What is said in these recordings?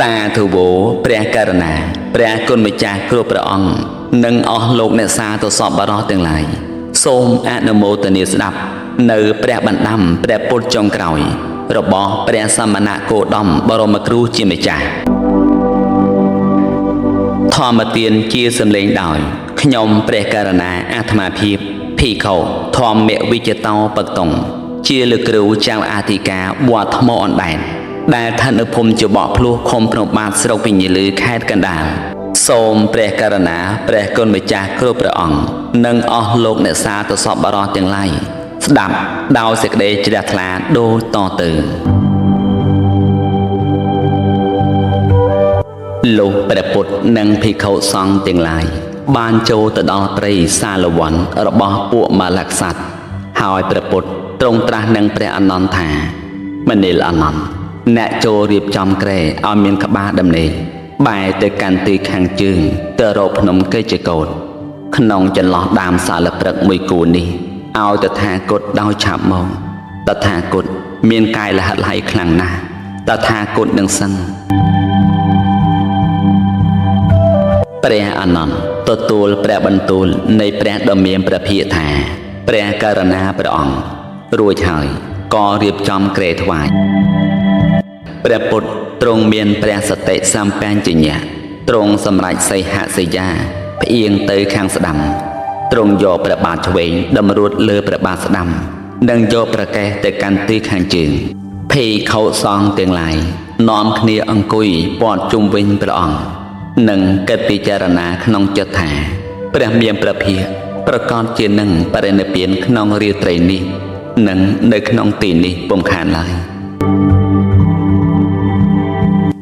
សាធុវោព្រះករុណាព្រះគុណម្ចាស់គ្រប់ព្រះអង្គនិងអស់លោកអ្នកសាទរសពបរោះទាំងឡាយសូមអនុមោទនាស្ដាប់នៅព្រះបណ្ដាំព្រះពុទ្ធចុងក្រោយរបស់ព្រះសមណគោតមបរមគ្រូជាម្ចាស់ធម្មទានជាសម្លេងដោយខ្ញុំព្រះករុណាអាត្មាភាពភិក្ខុធម្មវិជ្ជតោបកតុងជាលោកគ្រូចៅអធិការវត្តថ្មអណ្ដែតដែលឋានភូមិជាបកភ្លោះឃុំភ្នំបាទស្រុកវិញ្ញាលឺខេត្តកណ្ដាលសូមព្រះករុណាព្រះគុណម្ចាស់គ្រប់ព្រះអង្គនិងអស់លោកអ្នកសាទរសពបរោះទាំងឡាយស្ដាប់ដោយសេចក្តីជ្រះថ្លាដូចតទៅលោកព្រះពុទ្ធនិងភិក្ខុសង្ឃទាំងឡាយបានចូលទៅដល់ព្រៃសាលវ័នរបស់ពួកម៉ាលក្សត្រហើយព្រះពុទ្ធទ្រង់ត្រាស់នឹងព្រះអនន្តថាមនាលអនន្តអ្នកចូលរៀបចំគ្រែឲ្យមានក្បាលដំណេកបែរទៅកាន់ទីខាងជើងទៅរកភ្នំកិច្ចកោតក្នុងចន្លោះដើមសាលព្រឹកមួយគូនេះឲ្យតថាគតដោយឆាប់មកតថាគតមានកាយលហិតឡៃខ្លាំងណាស់តថាគតនឹងសឹងព្រះអនន្តទទួលព្រះបន្ទូលនៃព្រះដ៏មានព្រះភិក្ខថាព្រះករុណាព្រះអង្គរួចហើយក៏រៀបចំគ្រែថ្វាយព្រះពុទ្ធទ្រង់មានព្រះសតិសម្បញ្ញញ្ញៈទ្រង់សម្រេចសីហសយាផ្អៀងទៅខាងស្ដាំទ្រង់យកព្រះបាទឆ្វេងតម្រួតលើព្រះបាទស្ដាំនិងយកប្រកេះទៅកាន់ទីខាងជើងភិក្ខុសង្ឃទាំងឡាយនាំគ្នាអង្គុយព័ទ្ធជុំវិញព្រះអង្គនិងគិតពិចារណាក្នុងចិត្តថាព្រះមានព្រះភិក្ខប្រកាសជានឹងបរិនិព្វានក្នុងរាត្រីនេះនិងនៅក្នុងទីនេះពុំខានឡើយ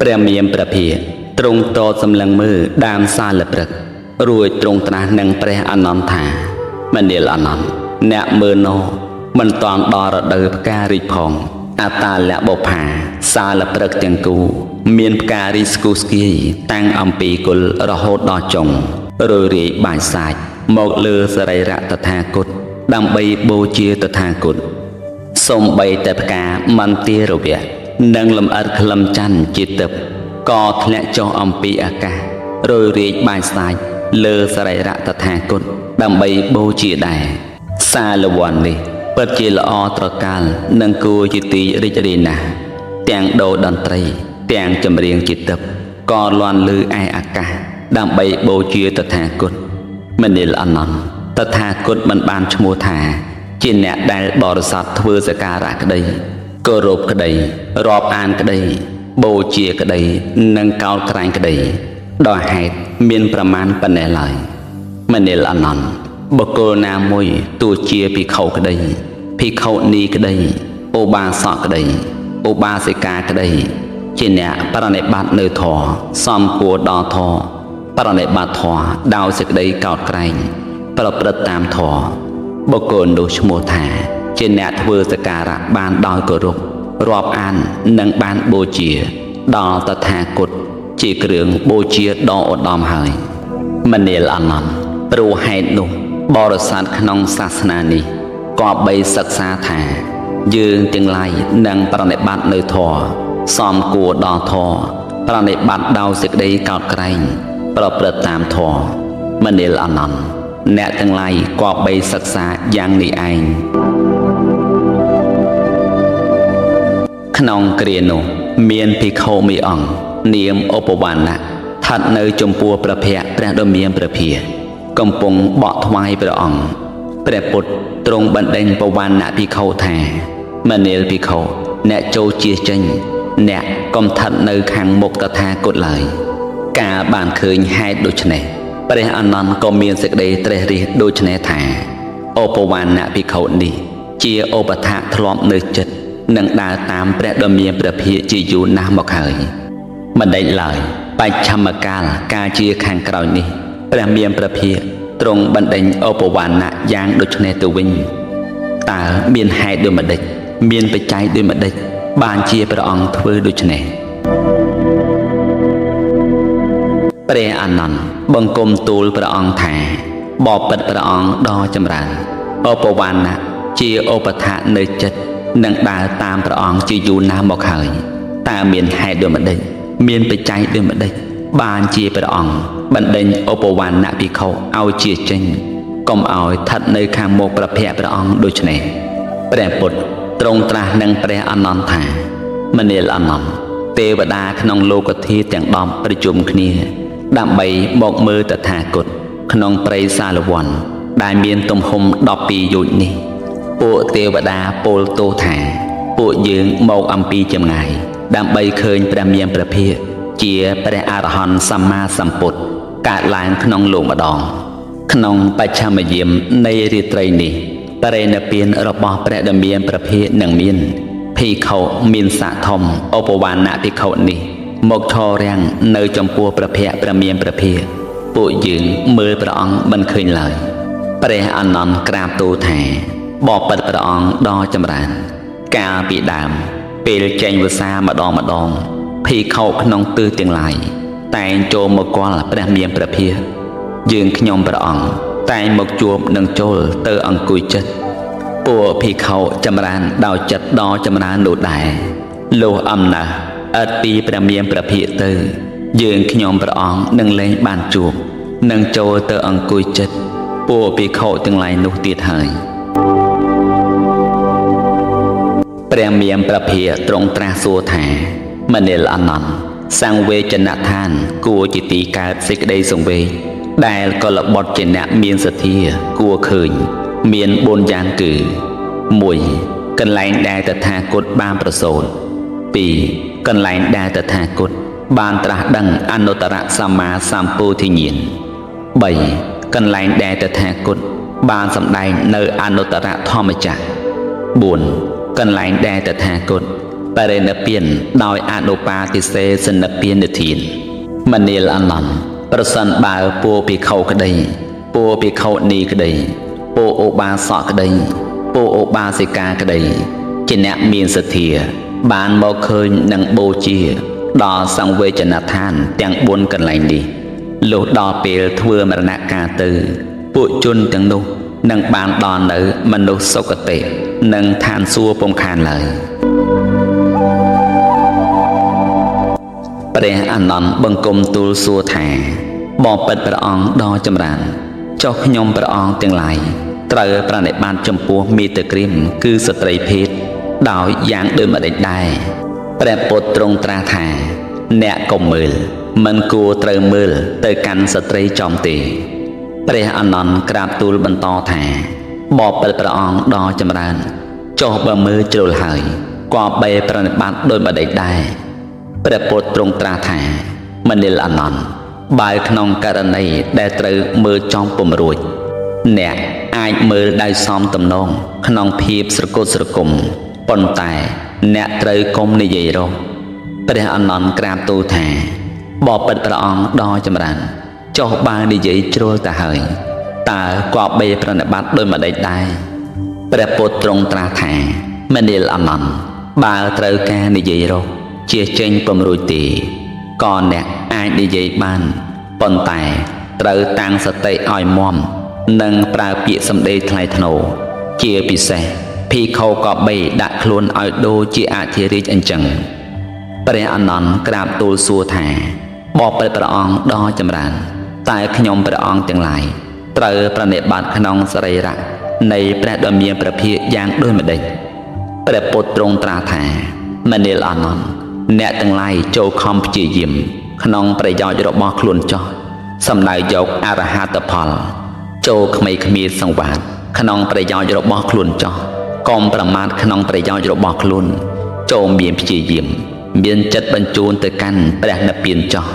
ព្រះមានព្រះភិក្ខទ្រង់តតសម្លឹងមើលដើមសាលព្រឹករួចទ្រង់ត្រាស់នឹងព្រះអនន្តថាមនាលអនន្តអ្នកមើលនោះមិនតាន់ដល់រដូវផ្ការីកផងអតាលបុប្ផាសាលព្រឹកទាំងគូមានផ្ការីកស្គូស្គាយតាំងអំពីគល់រហូតដល់ចុងរយរាយបាញ់សាច់មកលើសរីរៈតថាគតដើម្បីបូជាតថាគតសូម្បីតែផ្កាមន្ទារវៈនិងលំអិតក្លឹមច័ន្ទជាទឹកក៏ធ្លាក់ចុះអំពីអាកាសរយរាយបាញ់សាច់លើសរីរៈតថាគតដើម្បីបូជាដែរសាលវ័ននេះពិតជាល្អត្រកាលនិងគួរជាទីរីករាយណាស់ទាំងដូរតន្ត្រីទាំងចម្រៀងជាទឹកក៏លាន់ឮឯអាកាសដើម្បីបូជាតថាគតមនាលអនន្តតថាគតមិនបានឈ្មោះថាជាអ្នកដែលបរិស័ទធ្វើសក្ការៈក្តីគោរពក្តីរាប់អានក្តីបូជាក្តីនិងកោតក្រែងក្តីដោយហេតុមានប្រមាណប៉ុណ្ណេះឡើយមនាលអនន្តបុគ្គលណាមួយទោះជាភិក្ខុក្តីភិក្ខុនីក្តីឧបាសកក្តីឧបាសិកាក្តីជាអ្នកបរិនិប័តនៅធម៌សមគួរដល់ធម៌បរិនិប័តធម៌ដោយសេចក្តីកោតក្រែងប្រព្រឹត្តតាមធម៌បុគ្គលនោះឈ្មោះថាជាអ្នកធ្វើសក្ការៈបានដោយគោរពរាប់អាននិងបានបូជាដល់តថាគតជាគ្រឿងបូជាដ៏ឧត្តមហើយមនាលអនន្តព្រោះហេតុនោះបរិស័ទក្នុងសាសនានេះក៏បីសិក្សាថាយើងទាំងឡាយនឹងប្រណិប័តនៅធម៌សមគួរដល់ធម៌ប្រណិប័តដោយសេចក្តីកោតក្រែងប្រព្រឹត្តតាមធម៌មនាលអនន្តអ្នកទាំងឡាយក៏បីសិក្សាយ៉ាងនេះឯងក្នុងគ្រានោះមានភិក្ខុមួយអង្គនាមឧបវណ្ណៈស្ថិតនៅចំពោះព្រះភ័ក្ត្រព្រះដ៏មានព្រះភិក្ខកំពុងបកថ្វាយព្រះអង្គព្រះពុទ្ធទ្រង់បណ្ដេញបវណ្ណៈភិក្ខុថាមនាលភិក្ខុអ្នកចូលជៀសចេញអ្នកកុំស្ថិតនៅខាងមុខតថាគតឡើយកាលបានឃើញហេតុដូច្នេះព្រះអនន្តក៏មានសេចក្តីត្រេះរិះដូច្នេះថាឧបវណ្ណៈភិក្ខុនេះជាឧបថាធ្លាប់នៅចិត្តនិងដើរតាមព្រះដ៏មានព្រះភិក្ខជាយូរណាស់មកហើយមិនដេចឡើយបច្ឆមកាលកាលជាខាងក្រោយនេះព្រះមានព្រះភិក្ខទ្រង់បណ្ដេញឧបវណ្ណៈយ៉ាងដូចនេះទៅវិញតើមានហេតុដូចម្ដេចមានបច្ច័យដូចម្ដេចបានជាព្រះអង្គធ្វើដូច្នេះព្រះអនន្តបង្គំទូលព្រះអង្គថាបបិទ្ធព្រះអង្គដ៏ចម្រើនឧបវណ្ណៈជាឧបថានៅចិត្តនិងដើរតាមព្រះអង្គជាយូរណាស់មកហើយតើមានហេតុដូចម្ដេច មានបច្ច័យដូចម្ដេចបានជាព្រះអង្គបណ្ដេញឧបវណ្ណភិក្ខុឲ្យជាចេញកុំឲ្យស្ថិតនៅខាងមុខព្រះភ័ក្ត្រព្រះអង្គដូច្នេះព្រះពុទ្ធទ្រង់ត្រាស់នឹងព្រះអានន្ទថាមនាលអានន្ទទេវតាក្នុងលោកធាតុទាំង10ប្រជុំគ្នាដើម្បីមកមើលតថាគតក្នុងព្រៃសាលវ័នដែលមានទំហំ12យោជន៍នេះពួកទេវតាពោលទោសថាពួកយើងមកអំពីចម្ងាយដើម្បីឃើញព្រះមានព្រះភិក្ខជាព្រះអរហន្តសម្មាសម្ពុទ្ធកើតឡើងក្នុងលោកម្ដងក្នុងបច្ឆមយាមនៃរាត្រីនេះបរិនិព្វានរបស់ព្រះដ៏មានព្រះភិក្ខនឹងមានភិក្ខុមានស័ក្តិធំឧបវណ្ណភិក្ខុនេះមកឈររាំងនៅចំពោះព្រះភ័ក្ត្រព្រះមានព្រះភិក្ខពួកយើងមើលព្រះអង្គមិនឃើញឡើយព្រះអានន្ទក្រាបទូលថាបបិទ្ធព្រះអង្គដ៏ចម្រើនកាលពីដើមពេលចេញវស្សាម្ដងភិក្ខុក្នុងទិសទាំងឡាយតែងចូលមកគាល់ព្រះមានព្រះភិក្ខយើងខ្ញុំព្រះអង្គតែងមកជួបនឹងចូលទៅអង្គុយចិត្តពួកភិក្ខុចម្រើនដោយចិត្តដ៏ចម្រើននោះដែរលុះអំណះឥតពីព្រះមានព្រះភិក្ខទៅយើងខ្ញុំព្រះអង្គនឹងលែងបានជួបនឹងចូលទៅអង្គុយចិត្តពួកភិក្ខុទាំងឡាយនោះទៀតហើយព្រះមានព្រះភិក្ខទ្រង់ត្រាស់សួរថាមនាលអានន្ទសង្វេជនដ្ឋានគួរជាទីកើតសេចក្តីសង្វេគដែលកុលបុត្រជាអ្នកមានសទ្ធាគួរឃើញមាន4យ៉ាងគឺ 1. កន្លែងដែលតថាគតបានប្រសូត 2. កន្លែងដែលតថាគតបានត្រាស់ដឹងអនុត្តរសម្មាសម្ពោធិញ្ញាណ 3. កន្លែងដែលតថាគតបានសម្ដែងនៅអនុត្តរធម្មចក្រ 4. កន្លែងដែលតថាគតបរិនិព្វានដោយអនុបាទិសេសនិព្វានធានមនាលអានន្ទប្រសិនបើពួកភិក្ខុក្តីពួកភិក្ខុនីក្តីពួកឧបាសកក្តីពួកឧបាសិកាក្តីជាអ្នកមានសទ្ធាបានមកឃើញនឹងបូជាដល់សង្វេជនដ្ឋានទាំង4កន្លែងនេះលុះដល់ពេលធ្វើមរណកាលទៅពួកជនទាំងនោះនឹងបានដល់នៅមនុស្សសុគតិនិងឋានសួគ៌ពុំខានឡើយព្រះអានន្ទបង្គំទូលសួរថាបបិទ្ធព្រះអង្គដ៏ចម្រើនចុះខ្ញុំព្រះអង្គទាំងឡាយត្រូវប្រណិប័តចំពោះមេត្តក្រិមគឺស្ត្រីភេទដោយយ៉ាងដូចម្តេចដែរព្រះពុទ្ធទ្រង់ត្រាស់ថាអ្នកកុំមើលមិនគួរត្រូវមើលទៅកាន់ស្ត្រីចំទេព្រះអានន្ទក្រាបទូលបន្តថាបបិទ្ធព្រះអង្គដ៏ចម្រើនចុះបើមើលជ្រុលហើយក៏បីប្រណិប័តដូចម្តេចដែរព្រះពុទ្ធទ្រង់ត្រាស់ថាមនាលអានន្ទបើក្នុងករណីដែលត្រូវមើលចំពុំរួចអ្នកអាចមើលដោយសមទំនងក្នុងភាពស្រគត់ស្រគំប៉ុន្តែអ្នកត្រូវកុំនិយាយរកព្រះអានន្ទក្រាបទូលថាបបិទ្ធព្រះអង្គដ៏ចម្រើនចុះបើនិយាយជ្រុលទៅហើយតើក៏បីប្រណិប័តដូចម្តេចដែរព្រះពុទ្ធទ្រង់ត្រាស់ថាមនាលអានន្ទបើត្រូវការនិយាយរកជាចេញពុំរួចទេក៏អ្នកអាចនិយាយបានប៉ុន្តែត្រូវតាំងសតិឲ្យមាំនិងប្រើពាក្យសម្ដីថ្លៃថ្នូរជាពិសេសភិក្ខុក៏បីដាក់ខ្លួនឲ្យដូចជាអធិរាជអញ្ចឹងព្រះអានន្ទក្រាបទូលសួរថាបបិទ្ធព្រះអង្គដ៏ចម្រើនតែខ្ញុំព្រះអង្គទាំងឡាយត្រូវប្រណិប័តក្នុងសរីរៈនៃព្រះដ៏មានព្រះភិក្ខយ៉ាងដូចម្តេចព្រះពុទ្ធទ្រង់ត្រាស់ថាមនាលអានន្ទអ្នកទាំងឡាយចូលខំព្យាយាមក្នុងប្រយោជន៍របស់ខ្លួនចោះសម្ដៅយកអរហត្តផលចូលក្មេគ្មានសង្វាតក្នុងប្រយោជន៍របស់ខ្លួនចោះកុំប្រមាថក្នុងប្រយោជន៍របស់ខ្លួនចូលមានព្យាយាមមានចិត្តបញ្ជូនទៅកាន់ព្រះនិព្វានចោះ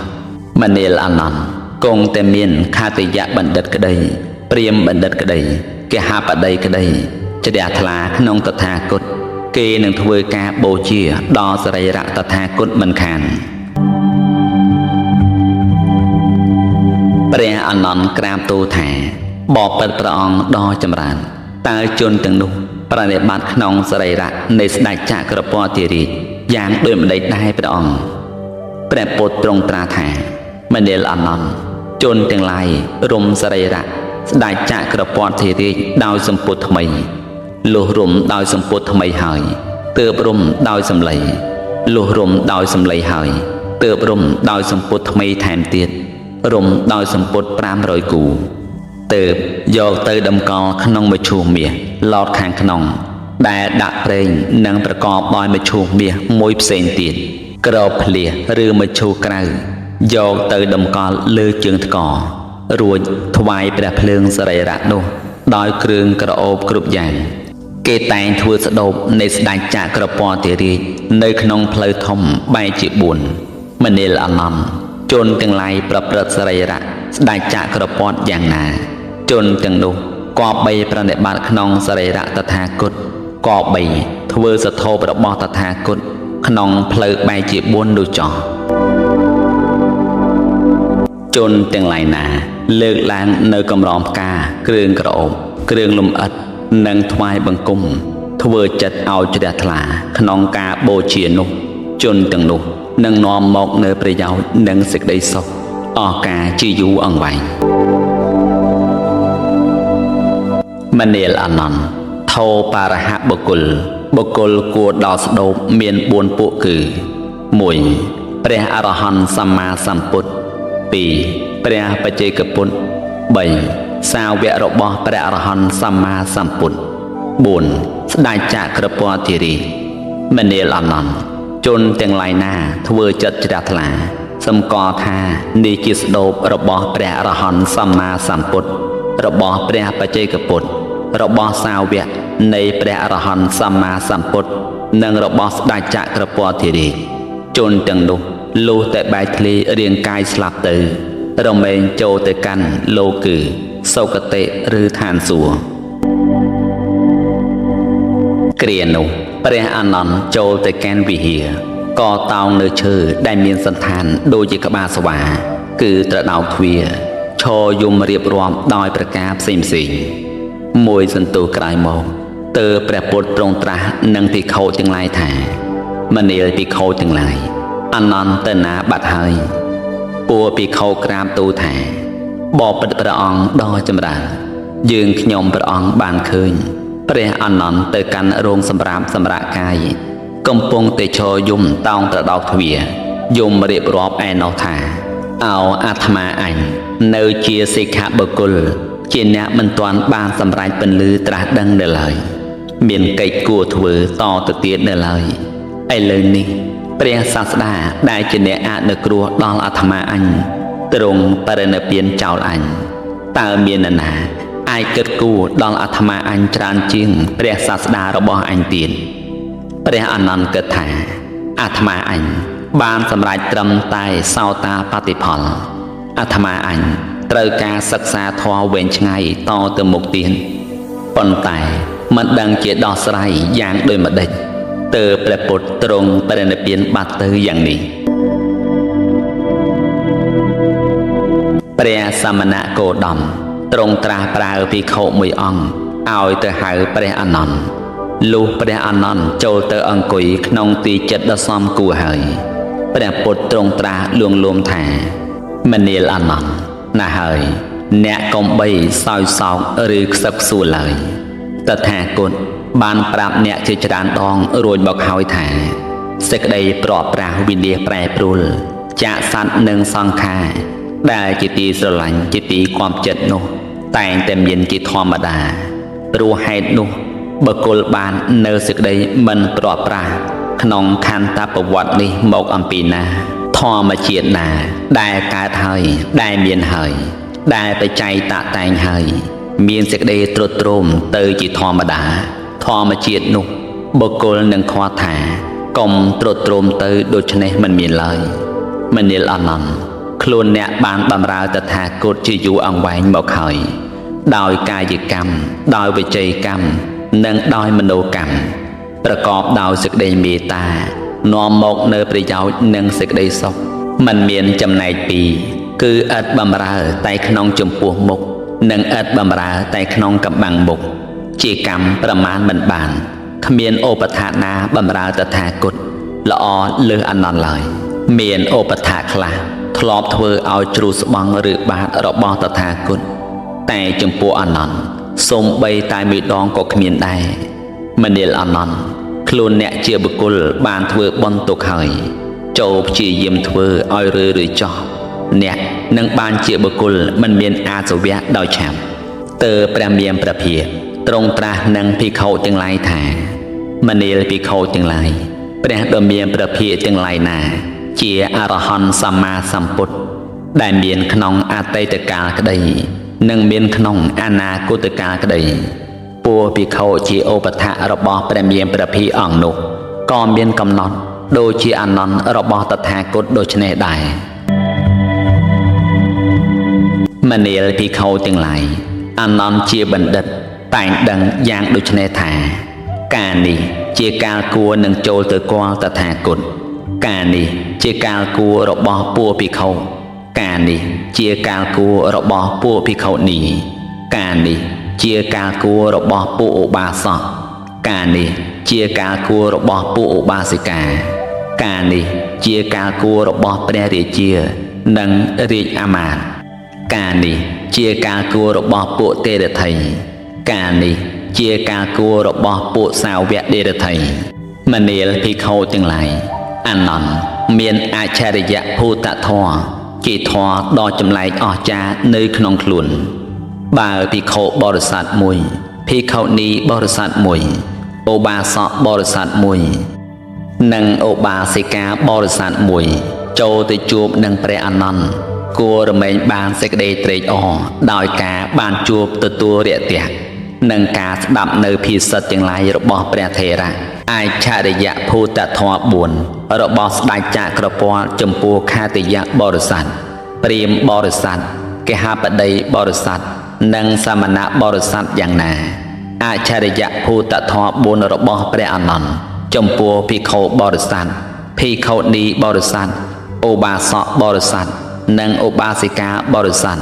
មនាលអានន្ទគង់តែមានខតយៈបណ្ឌិតក្តីព្រាហ្មណ៍បណ្ឌិតក្តីកហបតីក្តីជ្រះថ្លាក្នុងតថាគតគេនឹងធ្វើការបូជាដល់សរីរៈតថាគតមិនខានព្រះអានន្ទក្រាបទូលថាបបិទ្ធព្រះអង្គដ៏ចម្រើនតើជនទាំងនោះប្រណិប័តក្នុងសរីរៈនៃស្ដេចចក្រពត្តិរាជយ៉ាងដូចម្តេចដែរព្រះអង្គព្រះពុទ្ធទ្រង់ត្រាស់ថាមនាលអានន្ទជនទាំងឡាយរុំសរីរៈស្ដេចចក្រពត្តិរាជដោយសម្ពុទ្ធថ្មីលុះរុំដោយសម្ពុទ្ធថ្មីហើយទើបរុំដោយសម្លៃលុះរុំដោយសម្លៃហើយ ទើបរំដោយសម្ពុតថ្មីថែមទៀតរំដោយសម្ពុត500គូទើបយកទៅដំកល់ក្នុងមឈូសមាសឡោតខាងក្នុងដែលដាក់ប្រេងនិងប្រកបដោយមឈូសមាសមួយផ្សេងទៀតក្របភ្លៀឬមឈូសក្រៅយកទៅដំកល់លើជើងថ្ករួចថ្វាយព្រះភ្លើងសរីរៈនោះដោយគ្រឿងក្រអូបគ្រប់យ៉ាងគេតែងធ្វើស្ដូបនៃស្ដេចចក្រពត្តិរាជនៅក្នុងផ្លូវធំបែកជា4មនាលអានន្ទជនទាំងឡាយប្រព្រឹត្តសរីរៈស្ដេចចក្រពត្តិយ៉ាងណាជនទាំងនោះក៏បីប្រណិប័តក្នុងសរីរៈតថាគតក៏បីធ្វើសធោបរបស់តថាគតក្នុងផ្លូវបែកជា4នោះចោះជនទាំងឡាយណាលើកឡើងនៅកម្រងផ្កាគ្រឿងក្រអូបគ្រឿងលម្អិតនិងថ្វាយបង្គំធ្វើចិត្តឲ្យជ្រះថ្លាក្នុងការបូជានោះជនទាំងនោះនឹងនាំមកនៅប្រយោជន៍និងសេចក្តីសុខអស់កលជាយូរអង្វែងមនាលអានន្ទថោបរហបុគ្គលគួរដល់ស្ដូបមាន4ពួកគឺ 1. ព្រះអរហន្តសម្មាសម្ពុទ្ធ 2. ព្រះបច្ចេកពុទ្ធ 3. សាវករបស់ព្រះអរហន្តសម្មាសម្ពុទ្ធ 4. ស្ដេចចក្រពត្តិរាជមនាលអានន្ទជនទាំងឡាយណាធ្វើចិត្តជ្រះថ្លាសម្គាល់ថានេះជាស្ដូបរបស់ព្រះអរហន្តសម្មាសម្ពុទ្ធរបស់ព្រះបច្ចេកពុទ្ធរបស់សាវកនៃព្រះអរហន្តសម្មាសម្ពុទ្ធនិងរបស់ស្ដេចចក្រពត្តិរាជជនទាំងនោះលុះតែបែកធ្លាយរាងកាយស្លាប់ទៅរមែងចូលទៅកាន់លោកគឺសុគតិឬឋានសួគ៌គ្រានោះព្រះអានន្ទចូលទៅកាន់វិហារក៏តោងនៅឈើដែលមានសន្តានដូចជាក្បាលស្វាគឺត្រដោកទ្វារឈរយំរៀបរាប់ដោយប្រការផ្សេងមួយសន្ទុះក្រោយមកទើបព្រះពុទ្ធទ្រង់ត្រាស់នឹងភិក្ខុទាំងឡាយថាមនាលភិក្ខុទាំងឡាយអានន្ទទៅណាបាត់ហើយពួកភិក្ខុក្រាបទូលថាបបិទ្ធព្រះអង្គដ៏ចម្រើនយើងខ្ញុំព្រះអង្គបានឃើញព្រះអានន្ទទៅកាន់រោងសម្រាប់សម្រាកកាយកំពុងតែឈរយំតោងត្រដោកទ្វារយំរៀបរាប់ឯណោះថាអោអាត្មាអញនៅជាសិក្ខាបុគ្គលជាអ្នកមិនទាន់បានសម្រេចពន្លឺត្រាស់ដឹងនៅឡើយមានកិច្ចគួរធ្វើតទៅទៀតនៅឡើយឥឡូវនេះព្រះសាស្តាដែលជាអ្នកអនុគ្រោះដល់អាត្មាអញទ្រង់បរិនិព្វានចោលអញតើមាននរណាអាចគិតគូរដល់អាត្មាអញច្រើនជាងព្រះសាស្តារបស់អញទៀតព្រះអានន្ទគិតថាអាត្មាអញបានសម្រេចត្រឹមតែសោតាបតិផលអាត្មាអញត្រូវការសិក្សាធម៌វែងឆ្ងាយតទៅមុខទៀតប៉ុន្តែមិនដឹងជាដោះស្រាយយ៉ាងដូចម្ដេចទើបព្រះពុទ្ធទ្រង់បរិនិព្វានបាត់ទៅយ៉ាងនេះព្រះសមណគោតមទ្រង់ត្រាស់ប្រើភិក្ខុមួយអង្គឲ្យទៅហៅព្រះអានន្ទលុះព្រះអានន្ទចូលទៅអង្គុយក្នុងទីចិត្តដ៏សមគួរហើយព្រះពុទ្ធទ្រង់ត្រាស់លួងលោមថាមនាលអានន្ទណាស់ហើយអ្នកកុំបីសោយសោកឬខ្សឹកខ្សួលឡើយតថាគតបានប្រាប់អ្នកជាច្រើនដងរួចមកហើយថាសេចក្តីប្រត់ប្រាស់វិនិច្ឆ័យប្រែប្រួលចាកសត្វនិងសង្ខារដែលជាទីស្រឡាញ់ជាទីគាំចិត្តនោះតែងតែមានជាធម្មតាព្រោះហេតុនោះបុគ្គលបាននៅសេចក្តីមិនប្រត់ប្រាស់ក្នុងខន្តប្រវត្តិនេះមកអំពីណាធម្មជាតិណាដែលកើតហើយដែលមានហើយដែលបច្ច័យតាក់តែងហើយមានសេចក្តីទ្រុឌទ្រោមទៅជាធម្មតាធម្មជាតិនោះបុគ្គលនឹងខ្វល់ថាកុំទ្រុឌទ្រោមទៅដូច្នេះមិនមានឡើយមនាលអានន្ទខ្លួនអ្នកបានបម្រើតថាគតជាយូរអង្វែងមកហើយដោយកាយកម្មដោយវិច័យកម្មនិងដោយមនោកម្មប្រកបដោយសេចក្តីមេត្តានាំមកនៅប្រយោជន៍និងសេចក្តីសុខមិនមានចំណែកពីរគឺឥតបម្រើតែក្នុងចំពោះមុខនិងឥតបម្រើតែក្នុងកំបាំងមុខជាកម្មប្រមាណមិនបានគ្មានឧបថាណាបម្រើតថាគតល្អលើសអានន្ទឡើយមានឧបថាខ្លះធ្លាប់ធ្វើឲ្យជ្រុះស្បង់ឬបាតរបស់តថាគតតែចំពោះអានន្ទសូម្បីតែមួយដងក៏គ្មានដែរមនាលអានន្ទខ្លួនអ្នកជាបុគ្គលបានធ្វើបុណ្យទុកហើយ ចូលព្យាយាមធ្វើឲ្យរឿយចោះអ្នកនឹងបានជាបុគ្គលមិនមានអាសវៈដោយឆាប់ទើបព្រះមានព្រះភិក្ខទ្រង់ត្រាស់នឹងភិក្ខុទាំងឡាយថាមនាលភិក្ខុទាំងឡាយព្រះដ៏មានព្រះភិក្ខទាំងឡាយណាជាអរហន្តសម្មាសម្ពុទ្ធដែលមានក្នុងអតីតកាលក្តីនិងមានក្នុងអនាគតកាលក្តីពួកភិក្ខុជាឧបថៈរបស់ព្រះមានព្រះភិក្ខអង្គនោះក៏មានកំណត់ដូចជាអនន្តរបស់តថាគតដូច្នេះដែរមនាលភិក្ខុទាំងឡាយអនន្តជាបណ្ឌិតតែងដឹងយ៉ាងដូចនេះថាការនេះជាការគួរនឹងចូលទៅគាល់តថាគតការនេះជាការគួររបស់ពួកភិក្ខុការនេះជាការគួររបស់ពួកភិក្ខុនីការនេះជាការគួររបស់ពួកឧបាសកការនេះជាការគួររបស់ពួកឧបាសិកាការនេះជាការគួររបស់ព្រះរាជានិងរាជអាមាត្យការនេះជាការគួររបស់ពួកទេរថីការនេះជាការគួររបស់ពួកសាវកទេរថីមនាលភិក្ខុទាំងឡាយអនន្តមានអច្ឆរិយភូតធម៌ជាធម៌ដ៏ចម្លែកអស្ចារ្យនៅក្នុងខ្លួនបើភិក្ខុបរិស័ទមួយភិក្ខុនីបរិស័ទមួយឧបាសកបរិស័ទមួយនិងឧបាសិកាបរិស័ទមួយចូលទៅជួបនឹងព្រះអនន្តគួររមែងបានសេចក្តីត្រេកអរដោយការបានជួបទទួលរាក់ទាក់និងការស្ដាប់នៅភាសិតទាំងឡាយរបស់ព្រះថេរៈអច្ឆរិយភូតធម៌4របស់ស្ដេចចក្រពត្តិចំពោះខាតិយបរិស័ទព្រាហ្មណ៍បរិស័ទកេហបតីបរិស័ទនិងសមណបរិស័ទយ៉ាងណាអច្ឆរិយភូតធម៌4របស់ព្រះអនន្តចំពោះភិក្ខុបរិស័ទភិក្ខុនីបរិស័ទឧបាសកបរិស័ទនិងឧបាសិកាបរិស័ទ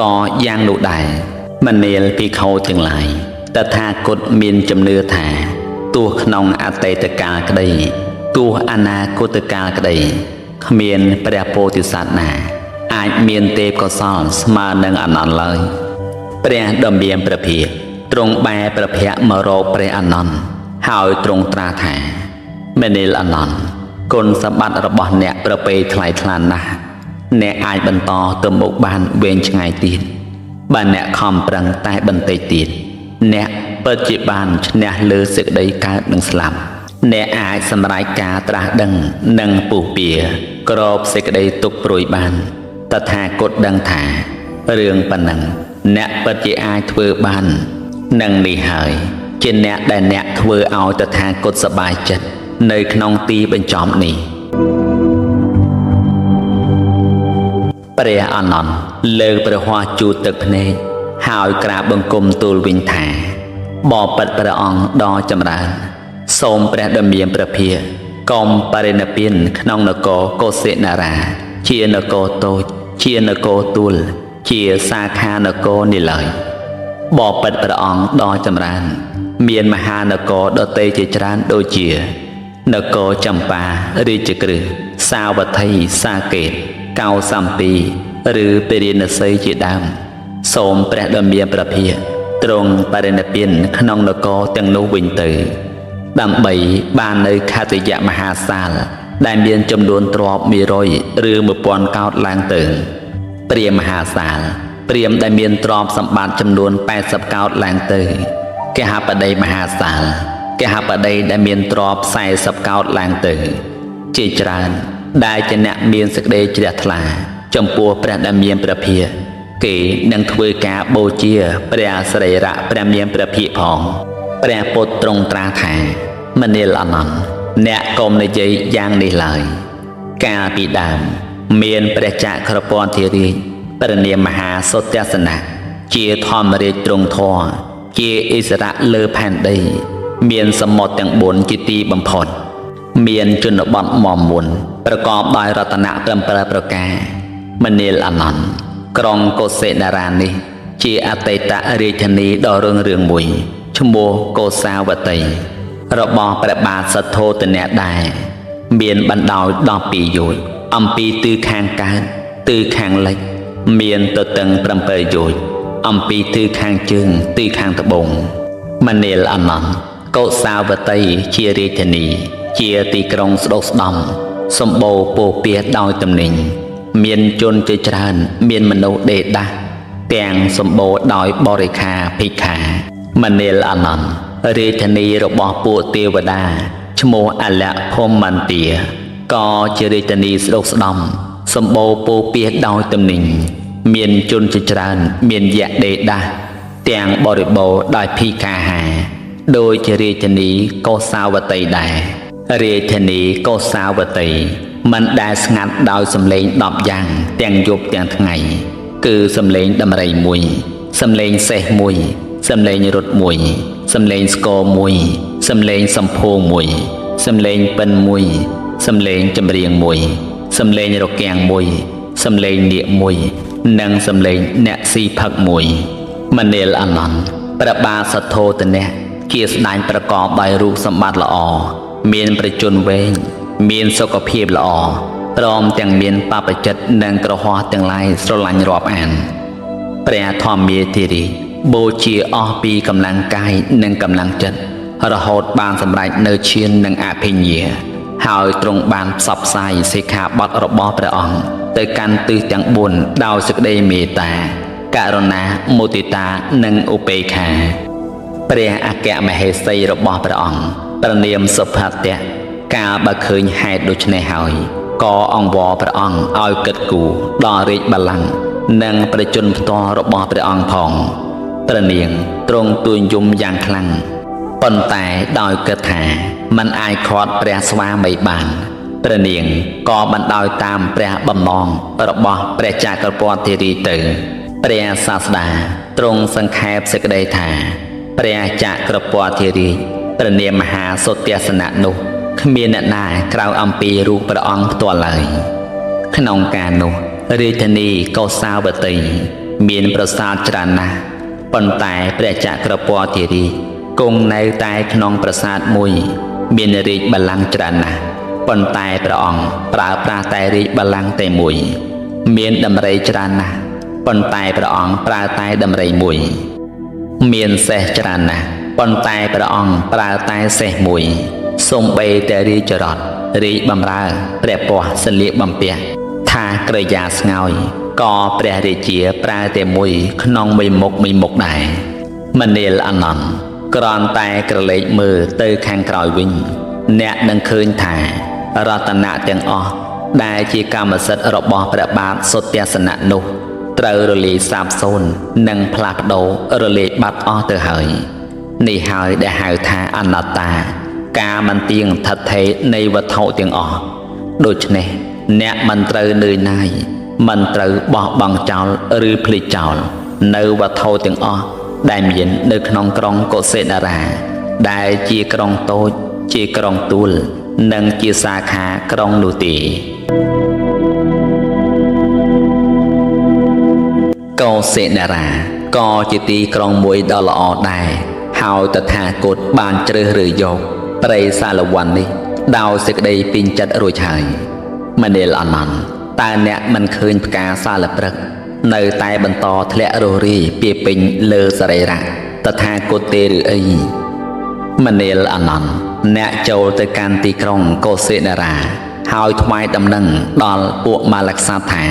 ក៏យ៉ាងនោះដែរមនាលភិក្ខុទាំងឡាយតថាគតមានជំនឿថាទោះក្នុងអតីតកាលក្តីទោះអនាគតកាលក្តីគ្មានព្រះពោធិសត្វណាអាចមានទេពកោសល្យស្មើនឹងអនន្តឡើយព្រះដ៏មានព្រះភិក្ខទ្រង់បែរព្រះភ័ក្ត្រមករកព្រះអនន្តហើយទ្រង់ត្រាស់ថាមនាលអនន្តគុណសម្បត្តិរបស់អ្នកប្រពៃថ្លៃថ្លាណាស់អ្នកអាចបន្តទៅមុខបានវែងឆ្ងាយទៀតបើអ្នកខំប្រឹងតែបន្តិចទៀតអ្នកពិតជាបានឈ្នះលើសេចក្តីកើតនិងស្លាប់អ្នកអាចសម្រេចការត្រាស់ដឹងនិងពុះពៀក្របសេចក្តីទុក្ខព្រួយបានតថាគតដឹងថារឿងប៉ុណ្ណឹងអ្នកពិតជាអាចធ្វើបាននឹងនេះហើយជាអ្នកដែលអ្នកធ្វើឲ្យតថាគតសប្បាយចិត្តនៅក្នុងទីបញ្ចប់នេះព្រះអនន្តលើកព្រះហស្ថជូតទឹកភ្នែកហើយក្រាបបង្គំទូលវិញថាបបិទ្ធព្រះអង្គដ៏ចម្រើនសូមព្រះដ៏មានព្រះភិក្ខកុំបរិនិព្វានក្នុងនគរកុសិនារាជានគរតូចជានគរទូលជាសាខានគរនេះឡើយបបិទ្ធព្រះអង្គដ៏ចម្រើនមានមហានគរដទៃជាច្រើនដូចជានគរចម្ប៉ារាជក្រឹសសាវត្ថីសាកេតកៅសំពីឬពេរិណសីជាដើមសូមព្រះដ៏មានព្រះភិក្ខទ្រង់បរិនិព្វានក្នុងនគរទាំងនោះវិញទៅដើម្បីបាននៅខតិយមហាសាលដែលមានចំនួនទ្រព្យ100ឬ1000កោដឡើងទៅព្រាហ្មណ៍មហាសាលព្រាហ្មណ៍ដែលមានទ្រព្យសម្បត្តិចំនួន80កោដឡើងទៅកេហបតីមហាសាលកេហបតីដែលមានទ្រព្យ40កោដឡើងទៅជាច្រើនដែលជាអ្នកមានសេចក្តីជ្រះថ្លាចំពោះព្រះដែលមានព្រះភិក្ខគេនឹងធ្វើការបូជាព្រះសរីរៈព្រះមានព្រះភិក្ខផងព្រះពុទ្ធទ្រង់ត្រាស់ថាមនាលអនន្តអ្នកកុំនិយាយយ៉ាងនេះឡើយកាលពីដើមមានព្រះចក្រពន្ធិរាជព្រះនាមមហាសុទស្សនៈជាធម្មរាជទ្រង់ធរជាឥស្សរៈលើផែនដីមានសមុទ្រទាំង4ជាទីបំផុតមានជនបទមមុនប្រកបដោយរតនៈ7ប្រការមនាលអនន្តក្រុងកុសិនារានេះជាអតីតរាជធានីដ៏រុងរឿងមួយឈ្មោះកោសាវតីរបស់ព្រះបាទសទ្ធោទនៈដែរមានបណ្ដោយ12យោជន៍អំពីទិសខាងកើតទិសខាងលិចមានទទឹង7យោជន៍អំពីទិសខាងជើងទិសខាងត្បូងមនាលអនន្តកោសាវតីជារាជធានីជាទីក្រុងស្ដុកស្ដំ សម្បូរពោពាដោយតំណែងមានជនជាច្រើនមានមនុស្សដេដាស់ទាំងសម្បូរដោយបរិខាភិក្ខាមនាលអានន្ទរាជធានីរបស់ពួកទេវតាឈ្មោះអលៈភមន្ទាក៏ជារាជធានីស្ដុកស្ដំសម្បូរពោពាដោយតំណែងមានជនជាច្រើនមានយៈដេដាស់ទាំងបរិបូរដោយភិក្ខាហាដោយជារាជធានីកោសាវតីដែររាជធានីកោសាវតីមិនដែលស្ងាត់ដោយសំឡេង10យ៉ាងទាំងយប់ទាំងថ្ងៃគឺសំឡេងដំរីមួយសំឡេងសេះមួយសំឡេងរត់មួយសំឡេងស្គរមួយសំឡេងសំភោងមួយសំឡេងពិនមួយសំឡេងចម្រៀងមួយសំឡេងរគាំងមួយសំឡេងនាគមួយនិងសំឡេងអ្នកស៊ីផឹកមួយមនាលអានន្ទព្រះបាទសទ្ធោទនៈជាស្ដេចប្រកបដោយរូបសម្បត្តិល្អមានប្រជញ្ញវែងមានសុខភាពល្អព្រមទាំងមានបព្វជិតនិងក្រហមទាំងឡាយស្រឡាញ់រាប់អានព្រះធម្មាធិរាជបូជាអស់ពីកម្លាំងកាយនិងកម្លាំងចិត្តរហូតបានសម្រេចនៅឈាននិងអភិញ្ញាហើយទ្រង់បានផ្សព្វផ្សាយសិក្ខាបទរបស់ព្រះអង្គទៅកាន់ទិសទាំង4ដោយសេចក្តីមេត្តាករុណាមុទិតានិងឧបេក្ខាព្រះអគ្គមហេសីរបស់ព្រះអង្គព្រះនាមសុផាតៈកាលបើឃើញហេតុដូច្នេះហើយក៏អង្វរព្រះអង្គឲ្យគិតគូរដល់រាជបល្ល័ង្កនិងប្រជញ្ញផ្ទាល់របស់ព្រះអង្គផងព្រះនាងទ្រង់ទួញយំយ៉ាងខ្លាំងប៉ុន្តែដោយគិតថាមិនអាចខាត់ព្រះស្វាមីបានព្រះនាងក៏បណ្ដោយតាមព្រះបំណងរបស់ព្រះចក្រពត្តិធារីទៅព្រះសាស្តាទ្រង់សង្ខេបសេចក្តីថាព្រះចក្រពត្តិធារីព្រះនាមមហាសុទស្សនៈនោះគ្មានអ្នកណាក្រៅអំពីរូបព្រះអង្គផ្ទាល់ឡើយក្នុងកាលនោះរាជធានីកោសាវតីមានប្រាសាទច្រើនណាស់ប៉ុន្តែព្រះចក្រពត្តិធារីគង់នៅតែក្នុងប្រាសាទមួយមានរាជបល្ល័ង្កច្រើនណាស់ប៉ុន្តែព្រះអង្គប្រើប្រាស់តែរាជបល្ល័ង្កតែមួយមានដំរីច្រើនណាស់ប៉ុន្តែព្រះអង្គប្រើតែដំរីមួយមានសេះច្រើនណាស់ប៉ុន្តែព្រះអង្គប្រើតែសេះមួយសូម្បីតែរាជរដ្ឋរាជបម្រើព្រះពស្ត្រសលៀកបំពាក់ថាក្រយាស្ងោយក៏ព្រះរាជាប្រើតែមួយក្នុងមួយមុខដែរមនាលអានន្ទគ្រាន់តែក្រឡេកមើលទៅខាងក្រោយវិញអ្នកនឹងឃើញថារតនៈទាំងអស់ដែលជាកម្មសិទ្ធិរបស់ព្រះបាទសុទស្សនៈនោះត្រូវរលាយសាបសូន្យនិងផ្លាស់ប្ដូររលាយបាត់អស់ទៅហើយនេះហើយដែលហៅថាអនត្តាការមិនទៀងថិតថេរនៃវត្ថុទាំងអស់ដូច្នេះអ្នកមិនត្រូវនឿយណាយមិនត្រូវបោះបង់ចោលឬភ្លេចចោលនៅវត្ថុទាំងអស់ដែលមាននៅក្នុងក្រុងកុសិនារាដែលជាក្រុងតូចជាក្រុងទួលនិងជាសាខាក្រុងនោះទេកុសិនារាក៏ជាទីក្រុងមួយដ៏ល្អដែរហើយតថាគតបានជ្រើសរើសយកព្រៃសាលវ័ននេះដោយសេចក្តីពេញចិត្តរួចហើយមនាលអានន្ទតើអ្នកមិនឃើញផ្កាសាលព្រឹកនៅតែបន្តធ្លាក់រស់រាយពាពេញលើសរីរៈតថាគតទេឬអីមនាលអានន្ទអ្នកចូលទៅកាន់ទីក្រុងកុសិនារាហើយថ្វាយដំណឹងដល់ពួកមាលក្សត្រថា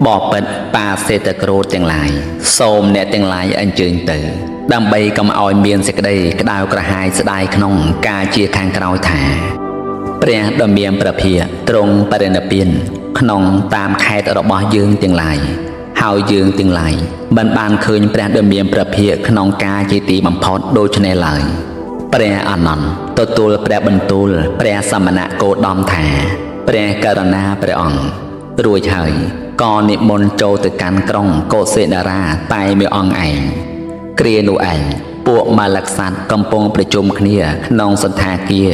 បបិទ្ធបាសេតក្រូតទាំងឡាយសូមអ្នកទាំងឡាយអញ្ជើញទៅដើម្បីកុំឲ្យមានសេចក្តីក្តៅក្រហាយស្ដាយក្នុងការជាខាងក្រោយថាព្រះដ៏មានព្រះភិក្ខទ្រង់បរិនិព្វានក្នុងតាមខេត្តរបស់យើងទាំងឡាយហើយយើងទាំងឡាយមិនបានឃើញព្រះដ៏មានព្រះភិក្ខក្នុងការជាទីបំផុតដូច្នេះឡើយព្រះអានន្ទទទួលព្រះបន្ទូលព្រះសមណគោតមថាព្រះករុណាព្រះអង្គរួចហើយក៏និមន្តចូលទៅកាន់ក្រុងកុសិនារាតែមួយអង្គឯងគ្រានោះឯងពួកមាលក្សត្រកំពុងប្រជុំគ្នាក្នុងសន្តាគារ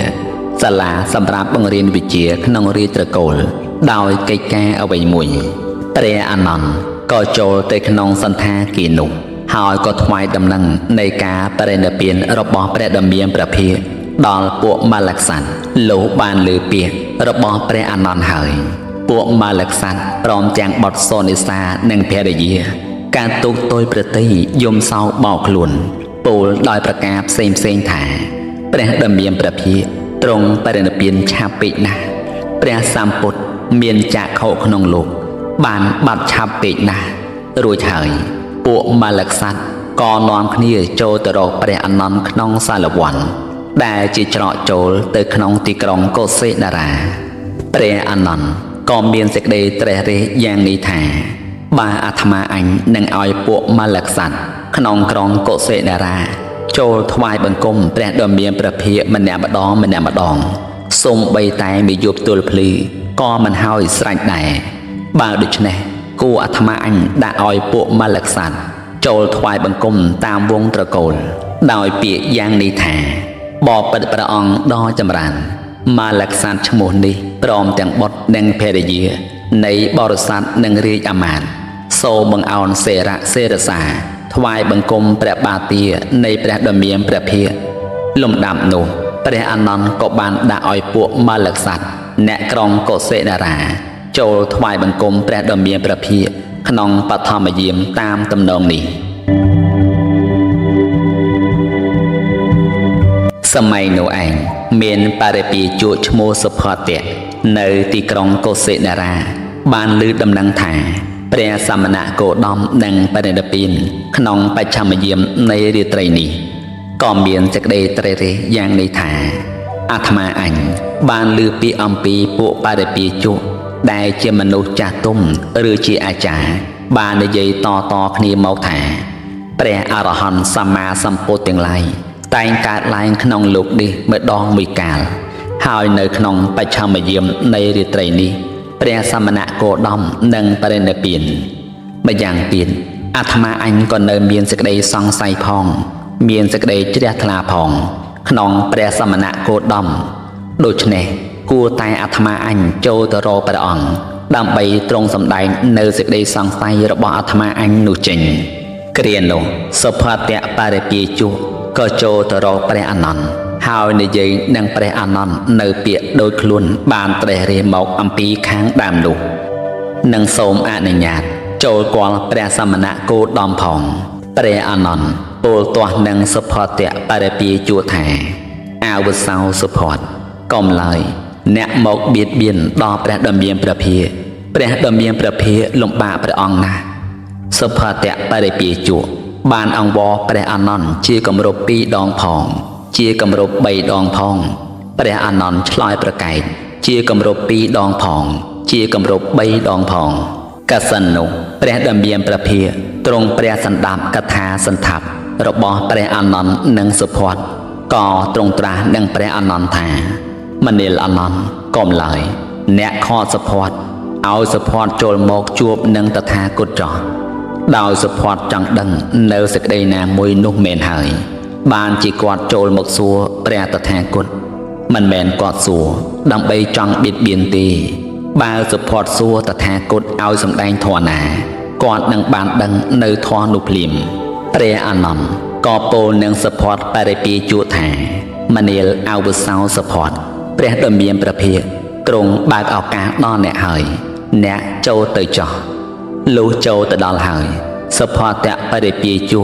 សាលាសម្រាប់បង្រៀនវិជ្ជាក្នុងរាជត្រកូលដោយកិច្ចការអ្វីមួយព្រះអានន្ទក៏ចូលទៅក្នុងសន្តាគារនោះហើយក៏ថ្វាយដំណឹងនៃការបរិនិព្វានរបស់ព្រះដ៏មានព្រះភិក្ខដល់ពួកមាលក្សត្រលុះបានលើពាក្យរបស់ព្រះអានន្ទហើយពួកមាលក្សត្រព្រមទាំងបុត្រសូនេសានិងភរិយាការទុកទោយប្រតិយំសោកបោកខ្លួនពោលដោយប្រការផ្សេងថាព្រះដ៏មានព្រះភិក្ខទ្រង់បរិនិព្វានឆាប់ពេកណាស់ ព្រះសម្ពុទ្ធមានចាក់ខោក្នុងលោកបានបាត់ឆាប់ពេកណាស់រួចហើយពួកម៉ាលិកសត្វក៏នាំគ្នាចូលទៅរកព្រះអានន្ទក្នុងសាលវ័នដែលជាច្រកចូលទៅក្នុងទីក្រុងកុសិនារាព្រះអានន្ទក៏មានសេចក្តីត្រេះរិះយ៉ាងនេះថាបើអាត្មាអញនឹងឲ្យពួកម៉ាលិកសត្វក្នុងក្រុងកុសិនារាចូលថ្វាយបង្គំព្រះដ៏មានព្រះភិក្ខម្នាក់ម្ដងសូមបីតែមួយយប់ទល់ភ្លឺក៏មិនហើយស្រេចដែរបើដូច្នេះគួរអាត្មាអញដាក់ឲ្យពួកម៉ាលិកសត្វចូលថ្វាយបង្គំតាមវងត្រកូលដោយពាក្យយ៉ាងនេះថាបបិទ្ធព្រះអង្គដ៏ចម្រើនម៉ាលិកសត្វឈ្មោះនេះព្រមទាំងបុត្រនិងភរិយានៃបរិស័ទនិងរាជអាមាត្យសូមបង្អោនសេរៈសេរសាថ្វាយបង្គំព្រះបាទានៃព្រះដ៏មានព្រះភិក្ខលំដាប់នោះព្រះអានន្ទក៏បានដាក់ឲ្យពួកម៉ាលិកសត្វអ្នកក្រុងកុសិនារាចូលថ្វាយបង្គំព្រះដ៏មានព្រះភិក្ខក្នុងបឋមយាមតាមទំនងនេះសម័យនោះឯងមានបរិពាជក់ឈ្មោះសុផតៈនៅទីក្រុងកុសិនារាបានឮដំណឹងថាព្រះសមណគោតមនឹងបរិនិព្វានក្នុងបច្ឆមយាមនៃរាត្រីនេះក៏មានសេចក្តីត្រេះរិះយ៉ាងនេះថាអាត្មាអញបានឮពីអំពីពួកបរិពាជក់ដែលជាមនុស្សចាស់ទុំឬជាអាចារ្យបាននិយាយតគ្នាមកថាព្រះអរហន្តសម្មាសម្ពុទ្ធទាំងឡាយតែងកើតឡើងក្នុងលោកនេះម្ដងមួយកាលហើយនៅក្នុងបច្ឆមយាមនៃរាត្រីនេះព្រះសមណគោតមនឹងបរិនិព្វានម្យ៉ាងទៀតអាត្មាអញក៏នៅមានសេចក្តីសង្ស័យផងមានសេចក្តីជ្រះថ្លាផងក្នុងព្រះសមណគោតមដូច្នេះគួរតែអាត្មាអញចូលទៅរកព្រះអង្គដើម្បីទ្រង់សម្ដែងនៅសេចក្តីសង្ស័យរបស់អាត្មាអញនោះចេញគ្រានោះសុផតៈបរិពាជុក៏ចូលទៅរកព្រះអានន្ទហើយនិយាយនឹងព្រះអានន្ទនៅពាក្យដូចខ្លួនបានត្រេះរិះមកអំពីខាងដើមនោះនឹងសូមអនុញ្ញាតចូលគាល់ព្រះសមណគោតមផងព្រះអានន្ទពោលទាស់នឹងសុផតៈបរិពាជុថាអាវសោសុផតកុំឡើយអ្នកមកបៀតបៀនដល់ព្រះដ៏មានព្រះភិក្ខព្រះដ៏មានព្រះភិក្ខលំបាកព្រះអង្គណាស់សុផតៈបរិពាជុបានអង្វរព្រះអានន្ទជាគម្រប់2ដងផងជាគម្រប់3ដងផងព្រះអានន្ទឆ្លើយប្រកែកជាគម្រប់2ដងផងជាគម្រប់3ដងផងកសិននោះព្រះដ៏មានព្រះភិក្ខទ្រង់ព្រះសន្តាប់កថាសន្តាប់របស់ព្រះអានន្ទនិងសុផតក៏ទ្រង់ត្រាស់នឹងព្រះអានន្ទថាមនាលអានន្ទកុំឡើយអ្នកខកសុផតឲ្យសុផតចូលមកជួបនឹងតថាគតចោះដោយសុផតចង់ដឹងនៅសេចក្តីណាមួយនោះមែនហើយបានជាគាត់ចូលមកសួរព្រះតថាគតមិនមែនគាត់សួរដើម្បីចង់បៀតបៀនទេបើសុផតសួរតថាគតឲ្យសម្ដែងធម៌ណាគាត់នឹងបានដឹងនៅធម៌នោះភ្លាមព្រះអានន្ទក៏ពោលនឹងសុផតបរិពាជុថាមនាលអវសោសុផតព្រះដ៏មានព្រះភិក្ខទ្រង់បើកឱកាសដល់អ្នកហើយអ្នកចូលទៅចោះលុះចូលទៅដល់ហើយសុផតៈបរិពាជុ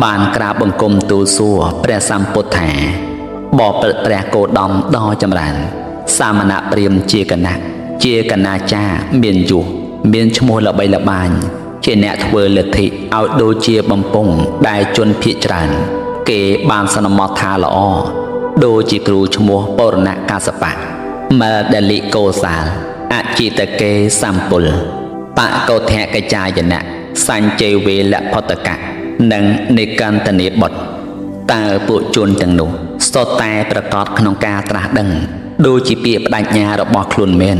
បានក្រាបបង្គំទូលសួរព្រះសម្ពុទ្ធថាបបិទ្ធព្រះគោតមដ៏ចម្រើនសាមណព្រាហ្មណ៍ជាគណៈជាកណាចារ្យមានយុះមានឈ្មោះល្បីល្បាញជាអ្នកធ្វើលទ្ធិឲ្យដូចជាបំពង់ដែលជនភាគច្រើនគេបានសន្មតថាល្អដូចជាគ្រូឈ្មោះបរណកាសបៈមេដលិកោសាលអចិតកេសម្ពុលបកោធកចាយណៈសញ្ជេវេលផតកៈនិងនិកន្តនេបុត្រតើពួកជនទាំងនោះសុទ្ធតែប្រកបក្នុងការត្រាស់ដឹងដូចជាពាក្យបដិញ្ញារបស់ខ្លួនមែន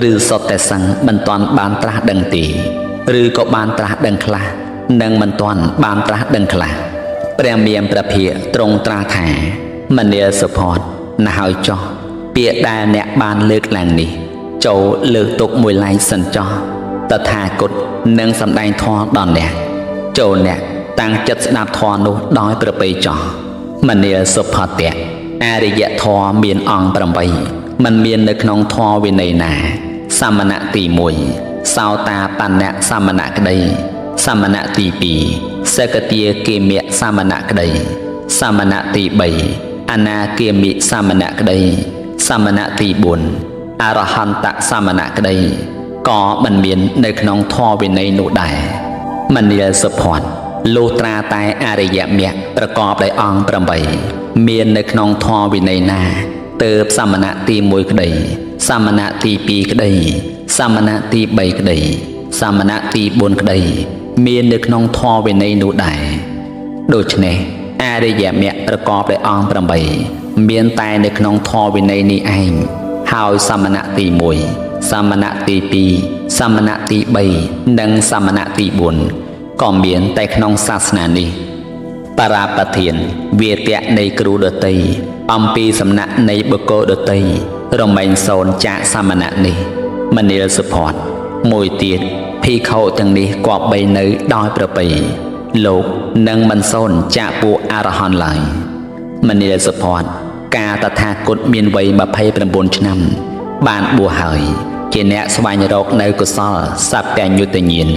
ឬសុទ្ធតែសឹងមិនទាន់បានត្រាស់ដឹងទេឬក៏បានត្រាស់ដឹងខ្លះនិងមិនទាន់បានត្រាស់ដឹងខ្លះព្រះមានព្រះភិក្ខទ្រង់ត្រាស់ថាមនាលសុផតណាស់ហើយចោះពាក្យដែលអ្នកបានលើកឡើងនេះចូលលើកទុកមួយឡែកសិនចោះតថាគតនឹងសម្ដែងធម៌ដល់អ្នកចូលអ្នកតាំងចិត្តស្ដាប់ធម៌នោះដោយប្រពៃចោះមនាលសុផតៈអរិយធម៌មានអង្គ8មិនមាននៅក្នុងធម៌វិន័យណាសាមណៈទី1សោតាបណ្ណៈសាមណៈក្តីសាមណៈទី2សកទាគិមៈសាមណៈក្តីសាមណៈទី3អនាគាមិសាមណៈក្តីសាមណៈទី4 อรหันตสมณะក្តីក៏មិនមាននៅក្នុងធម៌វិន័យនោះដែរមនាលសុផាន់លុះត្រាតែអរិយមគ្គប្រកបដោយអង្គ8មាននៅក្នុងធម៌វិន័យណាទើបសមណៈទី1ក្តីសមណៈទី2ក្តីសមណៈទី3ក្តីសមណៈទី4ក្តីមាននៅក្នុងធម៌វិន័យនោះដែរដូច្នេះអរិយមគ្គប្រកបដោយអង្គ8មានតែនៅក្នុងធម៌វិន័យនេះឯងហើយសមណៈទី1សមណៈទី2សមណៈទី3និងសមណៈទី4ក៏មានតែក្នុងសាសនានេះបរាប្រធានវាទៈនៃគ្រូដតីអំពីសំណាក់នៃបុគ្គលដតីរមែងសូនចាកសមណៈនេះមនាលសុផាន់មួយទៀតភិក្ខុទាំងនេះគប្បីនៅដោយប្រពៃលោកនឹងមិនសូនចាកពួកអរហន្តឡើយមនាលសុផាន់ការតថាគតមានវ័យ29ឆ្នាំបានបួសហើយជាអ្នកស្វែងរកនៅកុសលសព្វញ្ញុតញ្ញាណ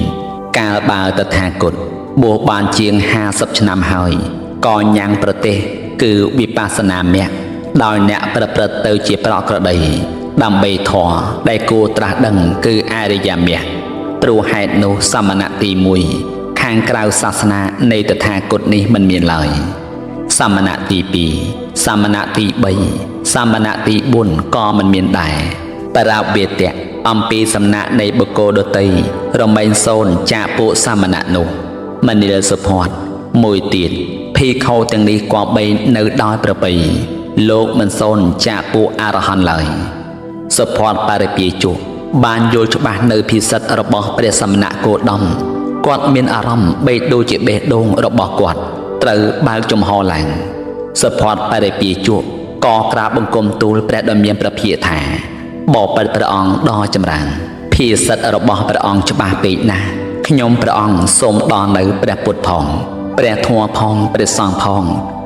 កាលបើតថាគតបួសបានជាង50ឆ្នាំហើយក៏ញ៉ាំងប្រទេសគឺវិបស្សនាមគ្គដោយអ្នកប្រព្រឹត្តទៅជាប្រក្រតីដើម្បីធម៌ដែលគួរត្រាស់ដឹងគឺអរិយមគ្គព្រោះហេតុនោះសមណៈទី1ខាងក្រៅសាសនានៃតថាគតនេះមិនមានឡើយសមណៈទី2សមណៈទី3សមណៈទី4ក៏មិនមានដែរបរាវាទៈអំពីសំណាក់នៃបុគ្គលដតីរមែងសូនចាកពួកសមណៈនោះមនាលសុផាន់មួយទៀតភិក្ខុទាំងនេះគប្បីនៅដោយប្រពៃលោកមិនសូនចាកពួកអរហន្តឡើយសុផាន់បរិពាជុបានយល់ច្បាស់នៅភិសិទ្ធរបស់ព្រះសមណគោតមគាត់មានអារម្មណ៍បីដូចជាបេះដូងរបស់គាត់ត្រូវបើកចំហឡើងសុផាន់បរិពាជុក៏ក្រាបបង្គំទូលព្រះដ៏មានព្រះភិក្ខថាបបិទ្ធព្រះអង្គដ៏ចម្រើនភិសិទ្ធរបស់ព្រះអង្គច្បាស់ពេកណាស់ខ្ញុំព្រះអង្គសូមដល់នៅព្រះពុទ្ធផងព្រះធម៌ផងព្រះសង្ឃផង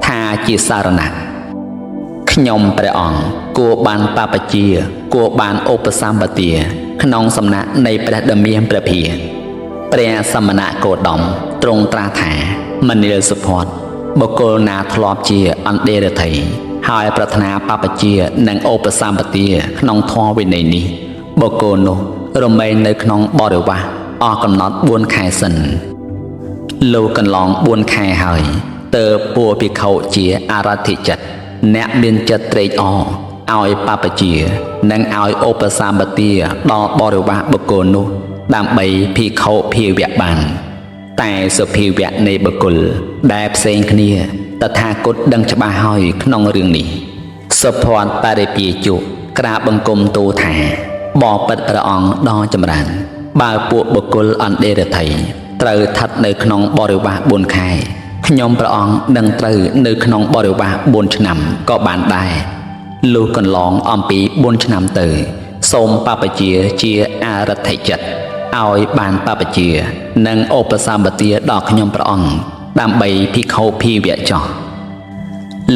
ថាជាសារណៈខ្ញុំព្រះអង្គគួរបានបព្វជិគួរបានឧបសម្បទាក្នុងសំណាក់នៃព្រះដ៏មានព្រះភិក្ខព្រះសមណគោតមទ្រង់ត្រាស់ថាមនាលសុផាន់បុគ្គលណាធ្លាប់ជាអន្តេរថីហើយប្រាថ្នាបព្វជិនិងឧបសម្បទាក្នុងធម៌វិន័យនេះបុគ្គលនោះរមែងនៅក្នុងបរិវាសអស់កំណត់4ខែសិនលោកកន្លង4ខែហើយទើបពួកភិក្ខុជាអរធិចិត្តអ្នកមានចិត្តត្រេកអរឲ្យបព្វជិនិងឲ្យឧបសម្បទាដល់បរិវាសបុគ្គលនោះដើម្បីភិក្ខុភាវៈបានតែសុភាវៈនៃបុគ្គលដែលផ្សេងគ្នាតថាគតដឹងច្បាស់ហើយក្នុងរឿងនេះសុផាន់បរិពាជុក្រាបបង្គំទូលថាបបិទ្ធព្រះអង្គដ៏ចម្រើនបើពួកបុគ្គលអន្តេរថីត្រូវស្ថិតនៅក្នុងបរិវាស4ខែខ្ញុំព្រះអង្គនឹងត្រូវនៅក្នុងបរិវាស4ឆ្នាំក៏បានដែរលុះកន្លងអំពី4ឆ្នាំទៅសូមបព្វជិជាអរថិចិត្តឲ្យបានបព្វជិនិងឧបសម្បទាដល់ខ្ញុំព្រះអង្គដើម្បីភិក្ខុភាវៈចោះ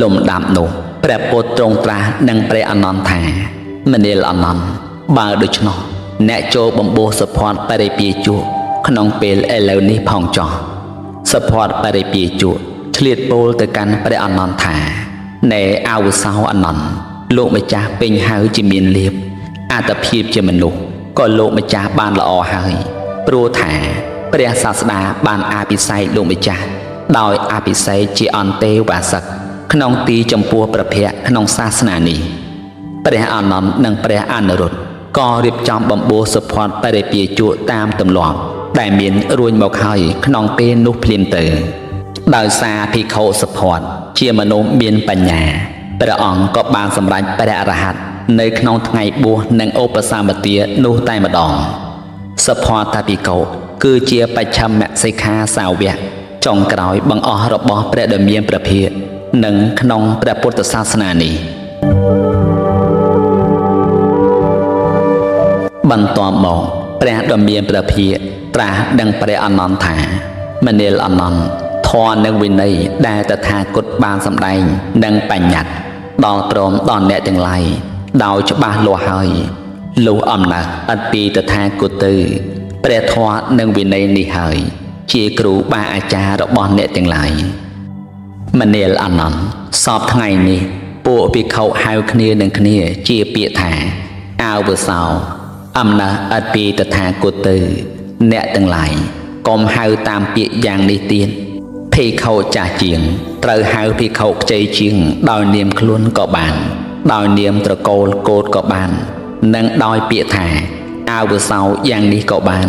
លំដាប់នោះព្រះពុទ្ធទ្រង់ត្រាស់នឹងព្រះអនន្តថាមនាលអនន្តបើដូច្នោះអ្នកចូលបំពោះសុផាន់បរិពាជុក្នុងពេលឥឡូវនេះផងចោះសុផាន់បរិពាជុឆ្លៀតពោលទៅកាន់ព្រះអនន្តថាណែអវសោអនន្តលោកម្ចាស់ពេញហៅជាមានលៀបអត្តភាពជាមនុស្សក៏លោកម្ចាស់បានល្អហើយព្រោះថាព្រះសាស្តាបានអភិសេកលោកម្ចាស់ដោយអភិសេកជាអន្តេវាសិកក្នុងទីចំពោះព្រះភ័ក្ត្រក្នុងសាសនានេះព្រះអានន្ទនិងព្រះអនុរុទ្ធក៏រៀបចំបំពោះសុផាន់បរិពាជុតាមទម្លាប់ដែលមានរួញមកហើយក្នុងពេលនោះភ្លាមទៅដោយសារភិក្ខុសុផាន់ជាមនុស្សមានបញ្ញាព្រះអង្គក៏បានសម្រេចព្រះអរហន្តនៅក្នុងថ្ងៃបួសនិងឧបសម្បទានោះតែម្ដងសុផាតភិក្ខុគឺជាបច្ឆមសិក្ខាសាវកចុងក្រោយបង្អស់របស់ព្រះដ៏មានព្រះភិក្ខនិងក្នុងព្រះពុទ្ធសាសនានេះបន្ទាប់មកព្រះដ៏មានព្រះភិក្ខត្រាស់ដឹងព្រះអនន្តថាមនាលអនន្តធម៌និងវិន័យដែលតថាគតបានសម្ដែងនិងបញ្ញត្តិដល់ព្រមដល់អ្នកទាំងឡាយដោយច្បាស់លាស់ហើយលុះអំណះឥតពីតថាគតទៅព្រះធម៌និងវិន័យនេះហើយជាគ្រូបាអាចារ្យរបស់អ្នកទាំងឡាយមនាលអនន្តសពថ្ងៃនេះពួកភិក្ខុហៅគ្នានឹងគ្នាជាពាក្យថា អាវសោអំណះអត់ពីតថាគតទៅអ្នកទាំងឡាយកុំហៅតាមពាក្យយ៉ាងនេះទៀតភិក្ខុចាស់ជាងត្រូវហៅភិក្ខុខ្ចីជាងដោយនាមខ្លួនក៏បានដោយនាមត្រកូលកូតក៏បាននិងដោយពាក្យថាអាវសោយ៉ាងនេះក៏បាន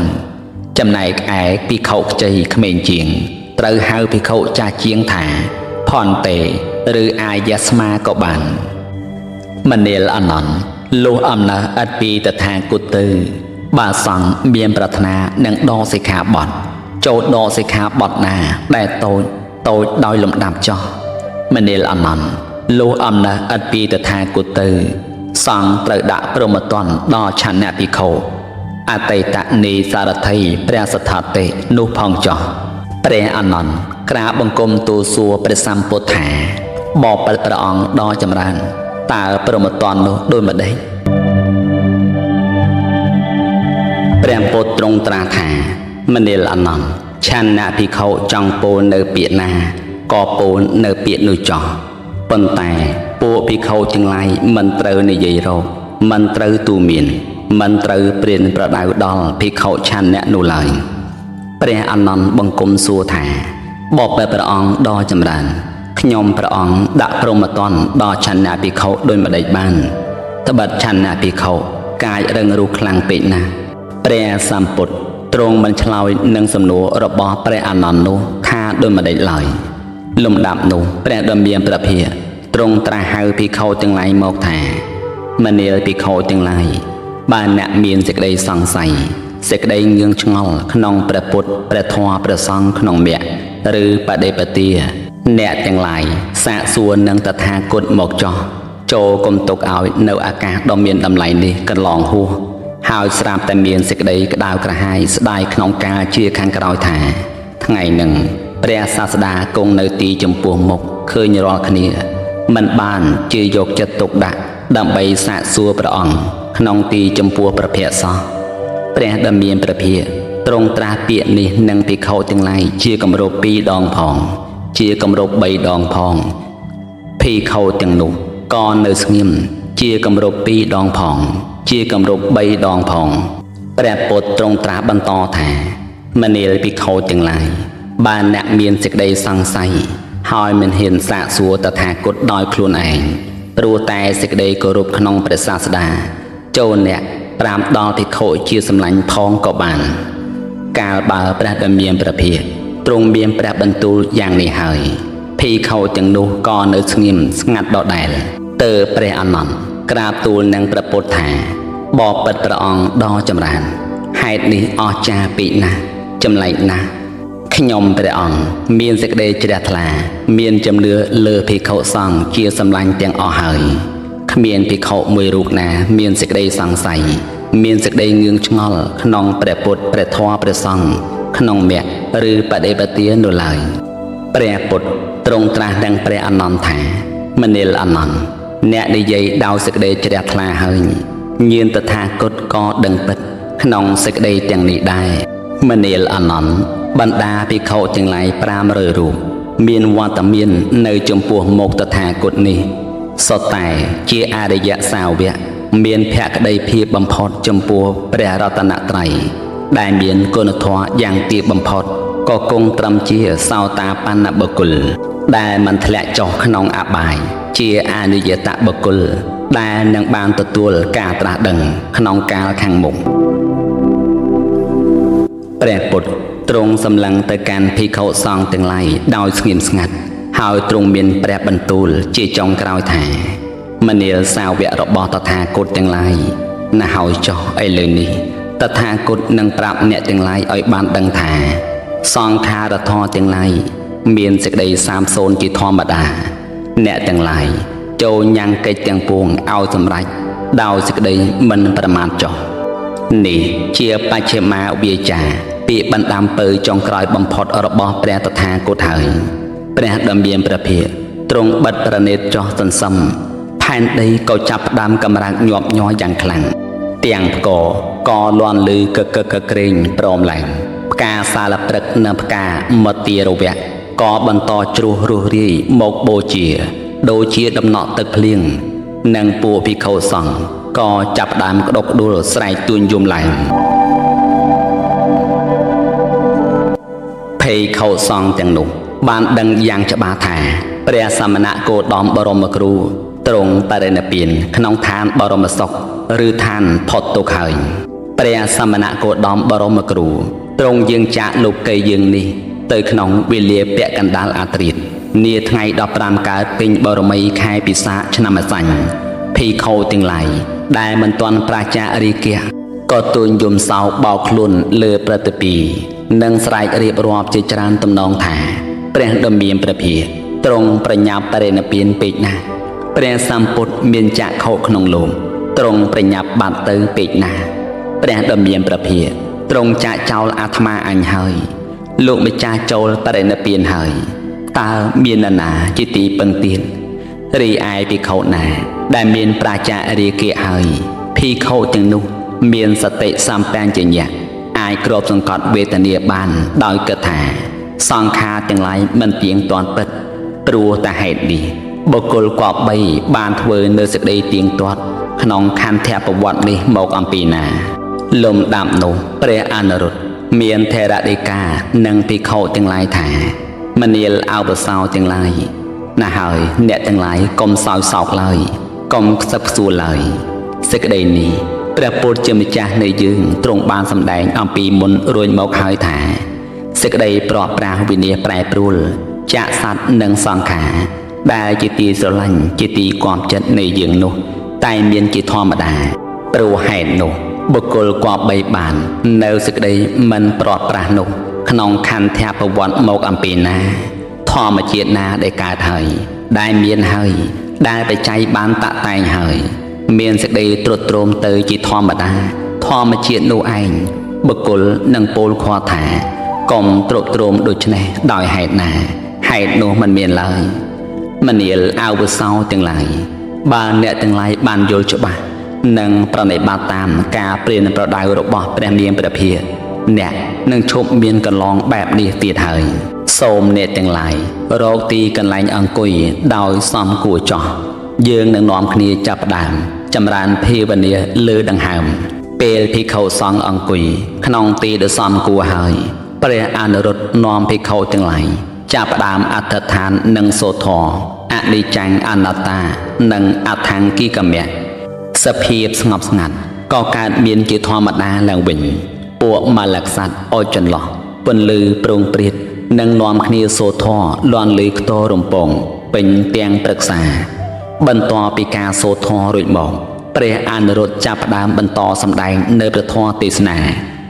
ចំណែកឯភិក្ខុខ្ចីក្មេងជាងត្រូវហៅភិក្ខុចាស់ជាងថាផន្តេឬអាយាស្មាក៏បានមនាលអនន្តលុះអំណះឥតពីតថាគតទៅបើសង្ឃមានប្រាថ្នានឹងដកសិក្ខាបទចូលដកសិក្ខាបទណាដែលតូចដោយលំដាប់ចោះមនាលអនន្តលុះអំណះឥតពីតថាគតទៅសង្ឃត្រូវដាក់ព្រហ្មទណ្ឌដល់ឆានៈភិក្ខុអតីតនីសារថីព្រះសទ្ធតិនោះផងចោះព្រះអនន្តក្រាបបង្គំទូលសួរព្រះសម្ពុទ្ធថាបបិទ្ធព្រះអង្គដ៏ចម្រើនតើព្រហ្មទណ្ឌនោះដូចម្ដេចព្រះពុទ្ធទ្រង់ត្រាស់ថាមនាលអនន្តឆានៈភិក្ខុចង់ពោលនៅពាក្យណាក៏ពោលនៅពាក្យនោះចោះប៉ុន្តែពួកភិក្ខុទាំងឡាយមិនត្រូវនិយាយរកមិនត្រូវទូមានមិនត្រូវព្រានប្រដៅដល់ភិក្ខុឆានៈនោះឡើយព្រះអនន្តបង្គំសួរថាបបិទ្ធព្រះអង្គដ៏ចម្រើនខ្ញុំព្រះអង្គដាក់ព្រហ្មទណ្ឌដល់ឆានៈភិក្ខុដូចម្ដេចបានត្បិតឆានៈភិក្ខុកាយរឹងរូសខ្លាំងពេកណាស់ព្រះសម្ពុទ្ធទ្រង់មិនឆ្លើយនឹងសំណួររបស់ព្រះអនន្តនោះថាដូចម្ដេចឡើយលំដាប់នោះព្រះដ៏មានព្រះភិក្ខទ្រង់ត្រាស់ហៅភិក្ខុទាំងឡាយមកថាមនាលភិក្ខុទាំងឡាយបើអ្នកមានសេចក្តីសង្ស័យសេចក្តីងឿងឆ្ងល់ក្នុងព្រះពុទ្ធព្រះធម៌ព្រះសង្ឃក្នុងមគ្គឬបដិបទាអ្នកទាំងឡាយសាកសួរនឹងតថាគតមកចោះចូលកុំទុកឲ្យនៅអាកាសដ៏មានតម្លៃនេះកន្លងហួសហើយស្រាប់តែមានសេចក្តីក្តៅក្រហាយស្ដាយក្នុងកាលជាខាងក្រោយថាថ្ងៃនឹងព្រះសាស្តាគង់នៅទីចំពោះមុខឃើញរាល់គ្នាមិនបានជាយកចិត្តទុកដាក់ដើម្បីសាកសួរព្រះអង្គក្នុងទីចំពោះព្រះភ័ក្ត្រសោះព្រះដ៏មានព្រះភិក្ខទ្រង់ត្រាស់ពាក្យនេះនឹងភិក្ខុទាំងឡាយជាគម្រប់2ដងផងជាគម្រប់3ដងផងភិក្ខុទាំងនោះក៏នៅស្ងៀមជាគម្រប់2ដងផងជាគម្រប់3ដងផងព្រះពុទ្ធទ្រង់ត្រាស់បន្តថាមនាលភិក្ខុទាំងឡាយបើអ្នកមានសេចក្តីសង្ស័យហើយមិនហ៊ានសាកសួរតថាគតដោយខ្លួនឯងព្រោះតែសេចក្តីគោរពក្នុងព្រះសាស្តាចូលអ្នកប្រាប់ដល់ភិក្ខុជាសម្លាញ់ផងក៏បានកាលបើព្រះដ៏មានព្រះភិក្ខទ្រង់មានព្រះបន្ទូលយ៉ាងនេះហើយភិក្ខុទាំងនោះក៏នៅស្ងៀមស្ងាត់ដដែលទើបព្រះអនន្តក្រាបទូលនឹងព្រះពុទ្ធថាបបិទ្ធព្រះអង្គដ៏ចម្រើនហេតុនេះអស្ចារ្យពេកណាស់ចម្លែកណាស់ខ្ញុំព្រះអង្គមានសេចក្តីជ្រះថ្លាមានជំនឿលើភិក្ខុសង្ឃជាសម្លាញ់ទាំងអស់ហើយគ្មានភិក្ខុមួយរូបណាមានសេចក្តីសង្ស័យមានសេចក្តីងឿងឆ្ងល់ក្នុងព្រះពុទ្ធព្រះធម៌ព្រះសង្ឃក្នុងមគ្គឬបដិបទានោះឡើយព្រះពុទ្ធទ្រង់ត្រាស់នឹងព្រះអនន្តថាមនាលអនន្តអ្នកនិយាយដោយសេចក្តីជ្រះថ្លាហើយញាណតថាគតក៏ដឹងពិតក្នុងសេចក្តីទាំងនេះដែរមនាលអនន្តបណ្ដាភិក្ខុទាំងឡាយ500រូបមានវត្តមាននៅចំពោះមុខតថាគតនេះសុទ្ធតែជាអរិយសាវកមានភក្តីភាពបំផុតចំពោះព្រះរតនត្រ័យដែលមានគុណធម៌យ៉ាងទាបបំផុតក៏គង់ត្រឹមជាសោតាបណ្ណបុគ្គលដែលមិនធ្លាក់ចុះក្នុងអបាយជាអនិយតបុគ្គលដែលនឹងបានទទួលការត្រាស់ដឹងក្នុងកាលខាងមុខព្រះពុទ្ធទ្រង់សម្លឹងទៅកាន់ភិក្ខុសង្ឃទាំងឡាយដោយស្ងៀមស្ងាត់ហើយទ្រង់មានព្រះបន្ទូលជាចុងក្រោយថាមនាលសាវករបស់តថាគតទាំងឡាយណាហើយចុះឥឡូវនេះតថាគតនឹងប្រាប់អ្នកទាំងឡាយឲ្យបានដឹងថាសង្ខារធម៌ទាំងឡាយមានសេចក្តីសាមសូន្យជាធម្មតាអ្នកទាំងឡាយចូលញ៉ាំងកិច្ចទាំងពួងឲ្យសម្រេចដោយសេចក្តីមិនប្រមាទចុះនេះជាបច្ឆិមាវាចាពាក្យបណ្ដាំពើចុងក្រោយបំផុតរបស់ព្រះតថាគតហើយព្រះដ៏មានព្រះភិក្ខទ្រង់បិទប្រណិតចុះសន្សឹមផែនដីក៏ចាប់ផ្ដើមកម្រើកញាប់ញ័រយ៉ាងខ្លាំងទាំងផ្គរក៏លាន់ឮកកកក្រែងព្រមឡើងផ្កាសាលព្រឹកនិងផ្កាមទារវៈក៏បន្តជ្រុះរុះរាយមកបូជាដូចជាដំណក់ទឹកភ្លៀងនិងពួកភិក្ខុសង្ឃ ก็จับดามกระดกดูใส่ตุนยมไหลเพยเข้าซองจังหนุบ้านดังยังจะบาถาเปรียสมณะโกดอมบรมครูตรงตะเรนเปียนขนองทานบรมศกหรือทานพอดตุกเหยเปรียสมณะโกดอมบรมครูตรงยังจะลูกเกยยังนี่เตยขนองวิเลียเปียกันดาลอาตริดเนียไงดอกปรามกาเป็นบรมีคายปิศาชนามสัญพีเขาติงไหลได้มันตอนปราจาริเกียก็ตุนยมเสาเบาคลุนเลือประตปีนังสายเรียบรอบจิจรานตำนองถาเปรียดมเมียนประเพียตรงประญาปเรนเปียนปีกนาเปรียสัมปุตเมียนจะเข้าขนงลมตรงประญาบาดเตอปีกนาเปรียดมเมียนประเพียตรงจะเจ้าอาตมาอันเฮยลูกไม่จ่าโจลปเรนเปียนเฮยตาเมียนนาจิตีปังเตียนรีไอปีเขาหนาได้เมียนปราจารีเกียเฮยพี่เขาจึงนุเมียนสติสัมแปนจิญญะอายกรบสังกัดเวทเนียบานดอยกระถาสองคาจังไรมันเพียงตอนเปิดปลัวแต่เหตุดีบกลกอบใบบานเวเนสเดย์เตียงตัวขนองคันแทบประวัตินี้หมกอัมปีนาลมดำโนเปรอานรุษเมียนเทระเดกานังปีเขาจังไรถามันเนียลเอาบะเศร้าจังไรน่าหายเนะจังไรกลมสาวสอกเลยกลมสักสูเลยสกเดนี้พระพุทธเจ้ามิจาในยืงตรงบานสำแดงอัมปีมนรวยหมกหายถาสกเดปลอบปราวิเนียแปรปรุลจะสัตว์หนึ่งสองขาได้จิตีสลันจิตีความจัดในยืงนุไตเมียนจิตธรรมดาปรูแห่นนุบุกลกอบใบบานเนวสกเดมันปลอดปรานุขนองคันแทบประวัติหมกอัมปีนาทอมาเจียนาได้กาเถยได้เมียนเฮยได้ไปใจบ้านตะไตเฮยเมียนสกเดตรวจตรมเตยจิตธรรมดาทอมาเจียนูไอบุกลนังโปลคอถากลมตรวจตรมโดยชนะดอยเหตุนาเหตุนูมันเมียนเลยมันเนียลเอาบุเศร้าจังไรบ้านเนี่ยจังไรบ้านโยชบะนังประในบาตามกาเปลี่ยนประดายระบอบแปรเมียนประเพียเนี่ยนังชบเมียนกันลองแบบนี้ตีเถยโสมเนี่ยจังไรโรคตีกันไหลอังกุยดาวซ้อมกูจ่อยืงนังนอมคณีจับดามจำรานพีวันเนียลือดังหามเปลพิเขาซองอังกุยขนองตีเดซ้อมกูหายเปรอานรถนอมพิเขาจังไรจับดามอัตฐานนังโสทออนิจังอนัตตานังอัทังกิกะเมะสเพียบสงบสงัดก่อการเมียนจิตธรรมดาแหลงวิญปวกมาหลักสัตว์อ้อยจนหลอกปนลือปรุงเปรียดนังนอมคณีโสทอลอนลือโตรมปงเป็นเตียงปรึกษาบรรทอปีกาโสทอรุ่ยบอกเปรอานรถจับดามบรรทอสำแดงเนยประทอติสนา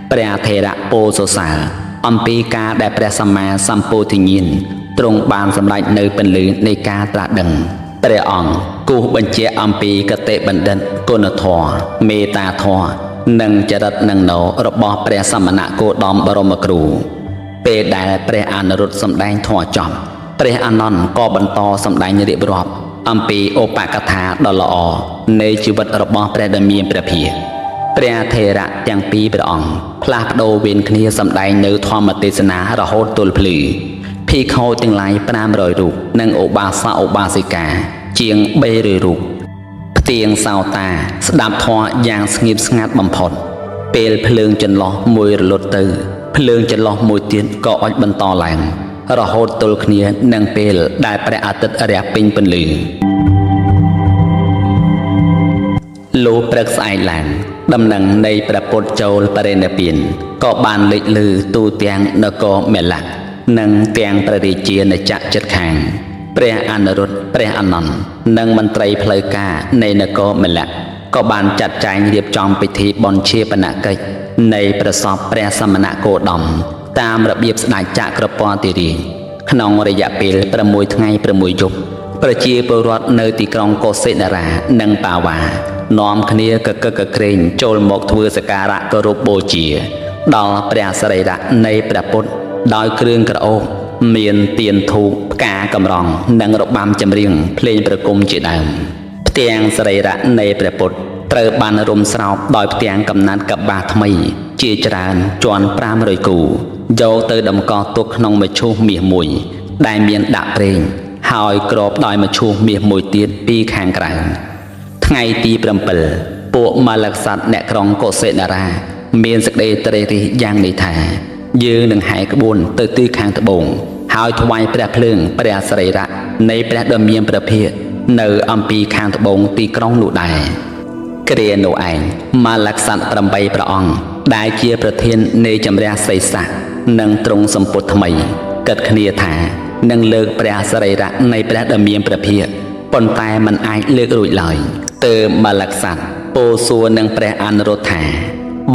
เปรเทระโปโสสาอัมปีกาได้เปรสมาสัมโพธิญินตรงบานสำหรับเนยเป็นลือในกาตราดังเปรอ่องกูบัญเจอัมปีกเตบันดันโกนทอเมตาทอนังจรัตนังโนระบอบเปรสมณะโกดอมบรมครูเปรได้เปรอานรถสำแดงทอจอมเปรอานนท์ก็บรรทอสำแดงเรียบรอบอัมปีโอปากถาดลอในชีวิตระบอบเปรดเมียนเปรเพียเปรเทระยังปีเปรอ่องพลาดโดเวนคณีสำแดงเนื้อทอมเตสนาระโหตุลพลือพี่เขาจึงไหลปนามรอยรูปนังโอบาสาโอบาสิกาเจียงเบรรูปเตียงสาวตาสดับทอย่างสงีบสงัดบำพดเปลเพลิงจนล้อมวยรถตือเพลิงจนล้อมวยเตียนก็อดบรรทอแหลงระโหตุลคณีนังเปลได้ประอาติเรียปิงเป็นลือโลเปรกไอแลนด์ดำหนังในประปดโจลปเรนเปียนก็บานลิลือตูเตียงนกเมลักนังเตียงประดิเจียในจักจัดแข่งเปรอานรุตเปรอานนท์นังมันไตรเพลกาในนกเมลักก็บานจัดใจเรียบจอมพิธีบอนเชียปนาเกยในประสอบเปรสมณะโกดอมตามระเบียบสดายจักรปอติรีขนองระยะเปลประมวยทั้งประมวยยุบประเจียปรวดเนติกรองโกเซนารานังป่าวานอมคณีกะกะเกรงโจลหมกทวสการะกรุปโบเจียดอลเปรสไรระในประพุทธดอยเครื่องกระโอกเมียนเตียนถูกกากำรองนังรบามจำเรียงเพลงประกมจีดามเตียงสไรระในประพุทธเตอบานรมสาวดอยเตียงกำนัดกับบาทมีเจียจรานจวนปรามรอยกูโยเตอดำกอตุกนองมาชูเมียมวยได้เมียนดาเพลงหอยกรอบดอยมาชูเมียมวยเตียนปีแข่งกลางไงตีปรำเปิล ពួកម៉ាលក្សត្រអ្នកក្រុងកុសិនារាមានសេចក្តីត្រេករិះយ៉ាងនេះថាយើងនឹងហែក្បួនទៅទីខាងត្បូងហើយថ្វាយព្រះភ្លើងព្រះសរីរៈនៃព្រះដ៏មានព្រះភិក្ខនៅអំពីខាងត្បូងទីក្រុងនោះដែរគ្រានោះឯងម៉ាលក្សត្រ8ព្រះអង្គដែលជាប្រធាននៃជំរះសីស័កនិងទ្រង់សម្ពុទ្ធថ្មីគិតគ្នាថានឹងលើកព្រះសរីរៈនៃព្រះដ៏មានព្រះភិក្ខប៉ុន្តែมันអាចលើករួចឡើយទើបម៉ាលក្សត្រពោលសួរនឹងព្រះអនុរុទ្ធថា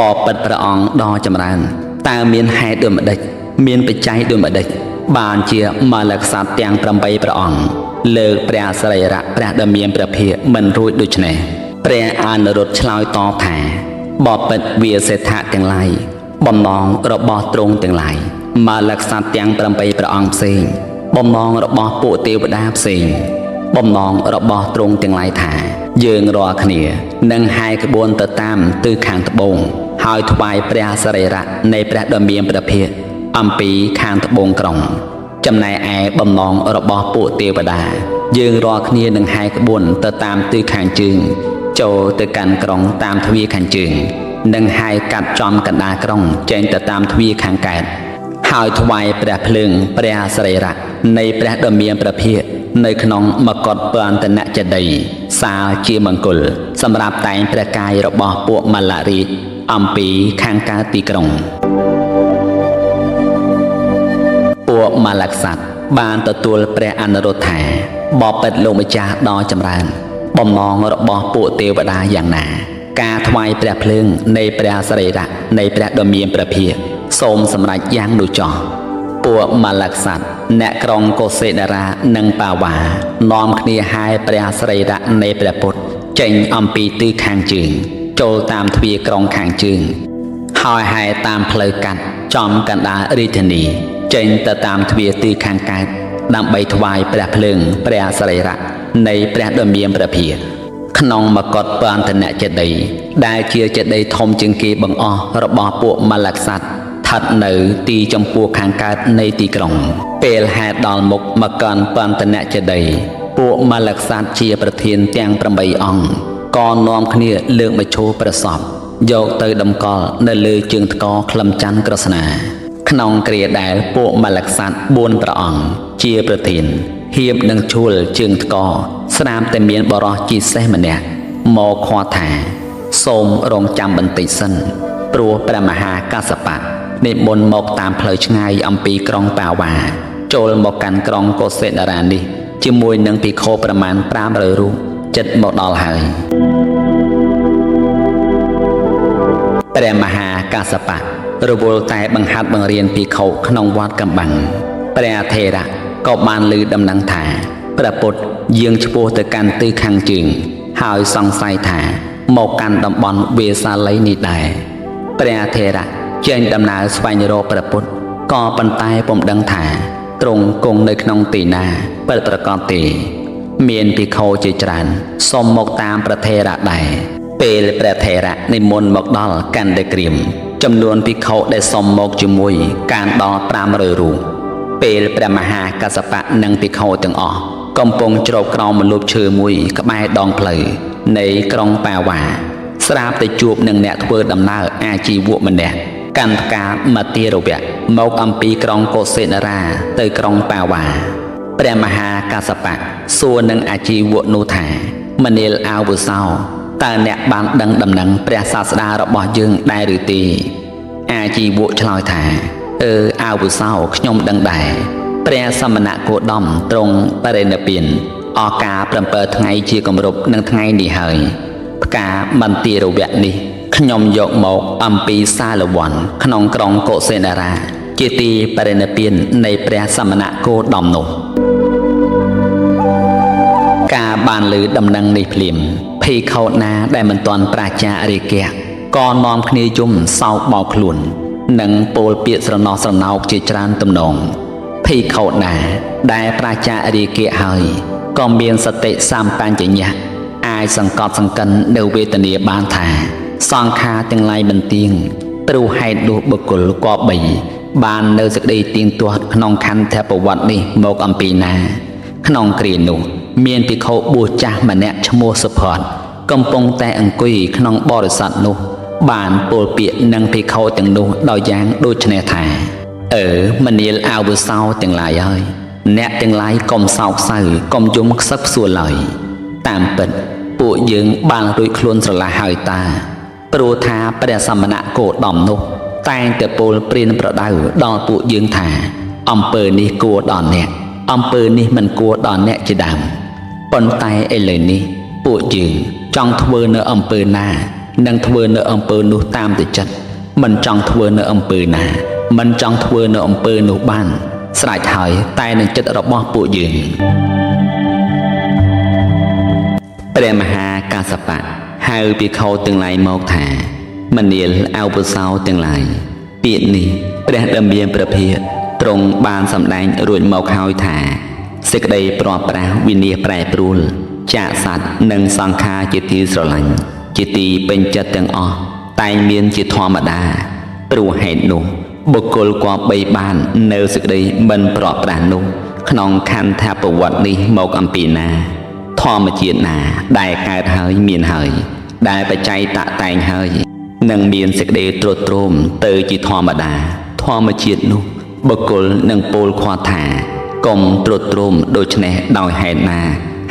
បបិទ្ធព្រះអង្គដ៏ចម្រើនតើមានហេតុដូចម្ដេចមានបច្ច័យដូចម្ដេចបានជាម៉ាលក្សត្រទាំង8ព្រះអង្គលើកព្រះសរីរៈព្រះដ៏មានព្រះភិក្ខមិនរួចដូច្នេះព្រះអនុរុទ្ធឆ្លើយតបថាបបិទ្ធវាសេដ្ឋៈទាំងឡាយបំណងរបស់ទ្រង់ទាំងឡាយម៉ាលក្សត្រទាំង8ព្រះអង្គផ្សេងបំណងរបស់ពួកទេវតាផ្សេងបំណងរបស់ទ្រង់ទាំងឡាយថាយើងរាល់គ្នានឹងហែក្បួនទៅតាមទិសខាងត្បូងហើយថ្វាយព្រះសរីរៈនៃព្រះដ៏មានព្រះភិក្ខអំពីខាងត្បូងក្រុងចំណែកឯបំណងរបស់ពួកទេវតាយើងរាល់គ្នានឹងហែក្បួនទៅតាមទិសខាងជើងចូលទៅកាន់ក្រុងតាមទ្វារខាងជើងនិងហែកាត់ចំកណ្ដាលក្រុងចេញទៅតាមទ្វារខាងកើតហើយថ្វាយព្រះភ្លើងព្រះសរីរៈនៃព្រះដ៏មានព្រះភិក្ខនៅក្នុងមកុដពន្តនចេតិយសាលជាមង្គលសម្រាប់តែងព្រះកាយរបស់ពួកមល្លរាជអំពីខាងកើតទីក្រុងពួកម៉ាលក្សត្របានទទួលព្រះអនុរុទ្ធថាបបិទ្ធលោកម្ចាស់ដ៏ចម្រើនបំណងរបស់ពួកទេវតាយ៉ាងណាការថ្វាយព្រះភ្លើងនៃព្រះសរីរៈនៃព្រះដ៏មានព្រះភិក្ខសូមសម្រេចយ៉ាងនោះចោះពួកម៉ាលក្សត្រអ្នកក្រុងកុសិនារានិងបាវ៉ានាំគ្នាហែព្រះសរីរៈនៃព្រះពុទ្ធចេញអំពីទិសខាងជើងចូលតាមទ្វារក្រុងខាងជើងហើយហែតាមផ្លូវកាត់ចំកណ្ដាលរាជធានីចេញទៅតាមទ្វារទិសខាងកើតដើម្បីថ្វាយព្រះភ្លើងព្រះសរីរៈនៃព្រះដ៏មានព្រះភិក្ខក្នុងមកុដពន្តនចេតិយដែលជាចេតិយធំជាងគេបង្អស់របស់ពួកម៉ាលក្សត្រស្ថិតនៅទីចំពោះខាងកើតនៃទីក្រុងពេលហែដល់មុខមកុដពន្តនចេតិយពួកម៉ាលក្សត្រជាប្រធានទាំង8អង្គក៏នាំគ្នាលើកមឈូសប្រសពយកទៅតម្កល់នៅលើជើងថ្កខ្លឹមច័ន្ទក្រស្នាក្នុងគ្រាដែលពួកម៉ាលក្សត្រ4ព្រះអង្គជាប្រធានហៀបនឹងឈួលជើងថ្កស្រាប់តែមានបរិសជាសេះម្នាក់មកខកថាសូមរងចាំបន្តិចសិនព្រោះព្រះមហាកស្សបៈនិមន្តមកតាមផ្លូវឆ្ងាយអំពីក្រុងបាវ៉ាចូលមកកាន់ក្រុងកុសិនារានេះជាមួយនឹងភិក្ខុប្រមាណ500រូបចិត្តមកដល់ហើយព្រះមហាកស្សបៈរវល់តែបង្ហាត់បង្រៀនភិក្ខុក្នុងវត្តកំបាំងព្រះថេរៈក៏បានឮដំណឹងថាព្រះពុទ្ធយាងឆ្ពោះទៅកាន់ទិសខាងជើងហើយសង្ស័យថាមកកាន់តំបន់វេសាលីនេះដែរព្រះថេរៈចេញដំណើរស្វែងរកព្រះពុទ្ធក៏ប៉ុន្តែពុំដឹងថាទ្រង់គង់នៅក្នុងទីណាពិតប្រាកដទេមានភិក្ខុជាច្រើនសុំមកតាមព្រះថេរៈដែរពេលព្រះថេរៈនិមន្តមកដល់កណ្ដក្រៀមចំនួនភិក្ខុដែលសុំមកជាមួយកានដល់500រូបពេលព្រះមហាកស្សបៈនិងភិក្ខុទាំងអស់កំពុងជ្រកក្រោមម្លប់ឈើមួយក្បែរដងផ្លូវនៃក្រុងបាវ៉ាស្រាប់តែជួបនឹងអ្នកធ្វើដំណើរអាជីវកម្នាក់កាន់ផ្កាមទារវៈមកអំពីក្រុងកុសិនារាទៅក្រុងបាវ៉ាព្រះមហាកស្សបៈសួរនឹងអាជីវកនោះថាមនាលអាវុសោតើអ្នកបានដឹងដំណឹងព្រះសាស្តារបស់យើងដែរឬទេអាជីវកឆ្លើយថាអាវុសោខ្ញុំដឹងដែរព្រះសមណគោតមទ្រង់បរិនិព្វានអស់កាល7ថ្ងៃជាគម្រប់នឹងថ្ងៃនេះហើយផ្កាមន្ទារវៈនេះខ្ញុំយកមកអំពីសាលវ័នក្នុងក្រុងកុសិនារាជាទីបរិនិព្វាននៃព្រះសមណគោតមនោះការបានឮដំណឹងនេះភ្លាមភិក្ខុណាដែលមិនទាន់ប្រាជ្ញារិកៈក៏នាំគ្នាយំសោកបោកខ្លួននិងពោលពាក្យស្រណោះស្រណោកជាច្រើនទំនងភិក្ខុណាដែលប្រាជ្ញារិកៈហើយក៏មានសតិសម្បញ្ញៈអាចសង្កត់សង្កិននៅវេទនាបានថាសង្ខារទាំងឡាយមិនទៀងព្រោះហេតុនោះបុគ្គលគប្បីបាននៅសេចក្តីទៀងទាត់ក្នុងខន្ធប្រវត្តិនេះមកអំពីណាក្នុងគ្រានោះមានភិក្ខុបួសចាស់ម្នាក់ឈ្មោះសុផត កំពុងតែអង្គុយក្នុងបរិស័ទនោះបានពោលពាក្យនឹងភិក្ខុទាំងនោះដោយយ៉ាងដូចនេះថាមនាលអាវុសោទាំងឡាយហើយអ្នកទាំងឡាយកុំសោកសៅកុំយំខ្សឹកខ្សួលឡើយតាមពិតពួកយើងបានរួចខ្លួនស្រឡះហើយតាព្រោះថាព្រះសមណគោតមនោះតែងតែពោលព្រានប្រដៅដល់ពួកយើងថាអំពើនេះគួរដល់អ្នកអំពើនេះមិនគួរដល់អ្នកជាដើមប៉ុន្តែឥឡូវនេះពួកយើងចង់ធ្វើនៅអំពើណានឹងធ្វើនៅអំពើនោះតាមតែចិត្តមិនចង់ធ្វើនៅអំពើណាមិនចង់ធ្វើនៅអំពើនោះបានស្រេចហើយតែនឹងចិត្តរបស់ពួកយើងព្រះមហាកាសបៈហៅភិក្ខុទាំងឡាយមកថាមនាលអវុសោទាំងឡាយពាក្យនេះព្រះដ៏មានព្រះភិក្ខទ្រង់បានសម្ដែងរួចមកហើយថាសេចក្តីប្រត់ប្រាស់វិនិច្ឆ័យប្រែប្រួលចាកសត្វនិងសង្ខារជាទីស្រឡាញ់ជាទីពេញចិត្តទាំងអស់តែងមានជាធម្មតាព្រោះហេតុនោះបុគ្គលគប្បីបាននៅសេចក្តីមិនប្រត់ប្រាស់នោះក្នុងខន្ធប្រវត្តិនេះមកអំពីណាធម្មជាតិណាដែលកើតហើយមានហើយដែលបច្ច័យតតែងហើយនឹងមានសេចក្តីទ្រុឌទ្រោមទៅជាធម្មតាធម្មជាតិនោះបុគ្គលនឹងពោលខាត់ថាកុំទ្រុឌទ្រោមដូច្នេះដោយហេតុណា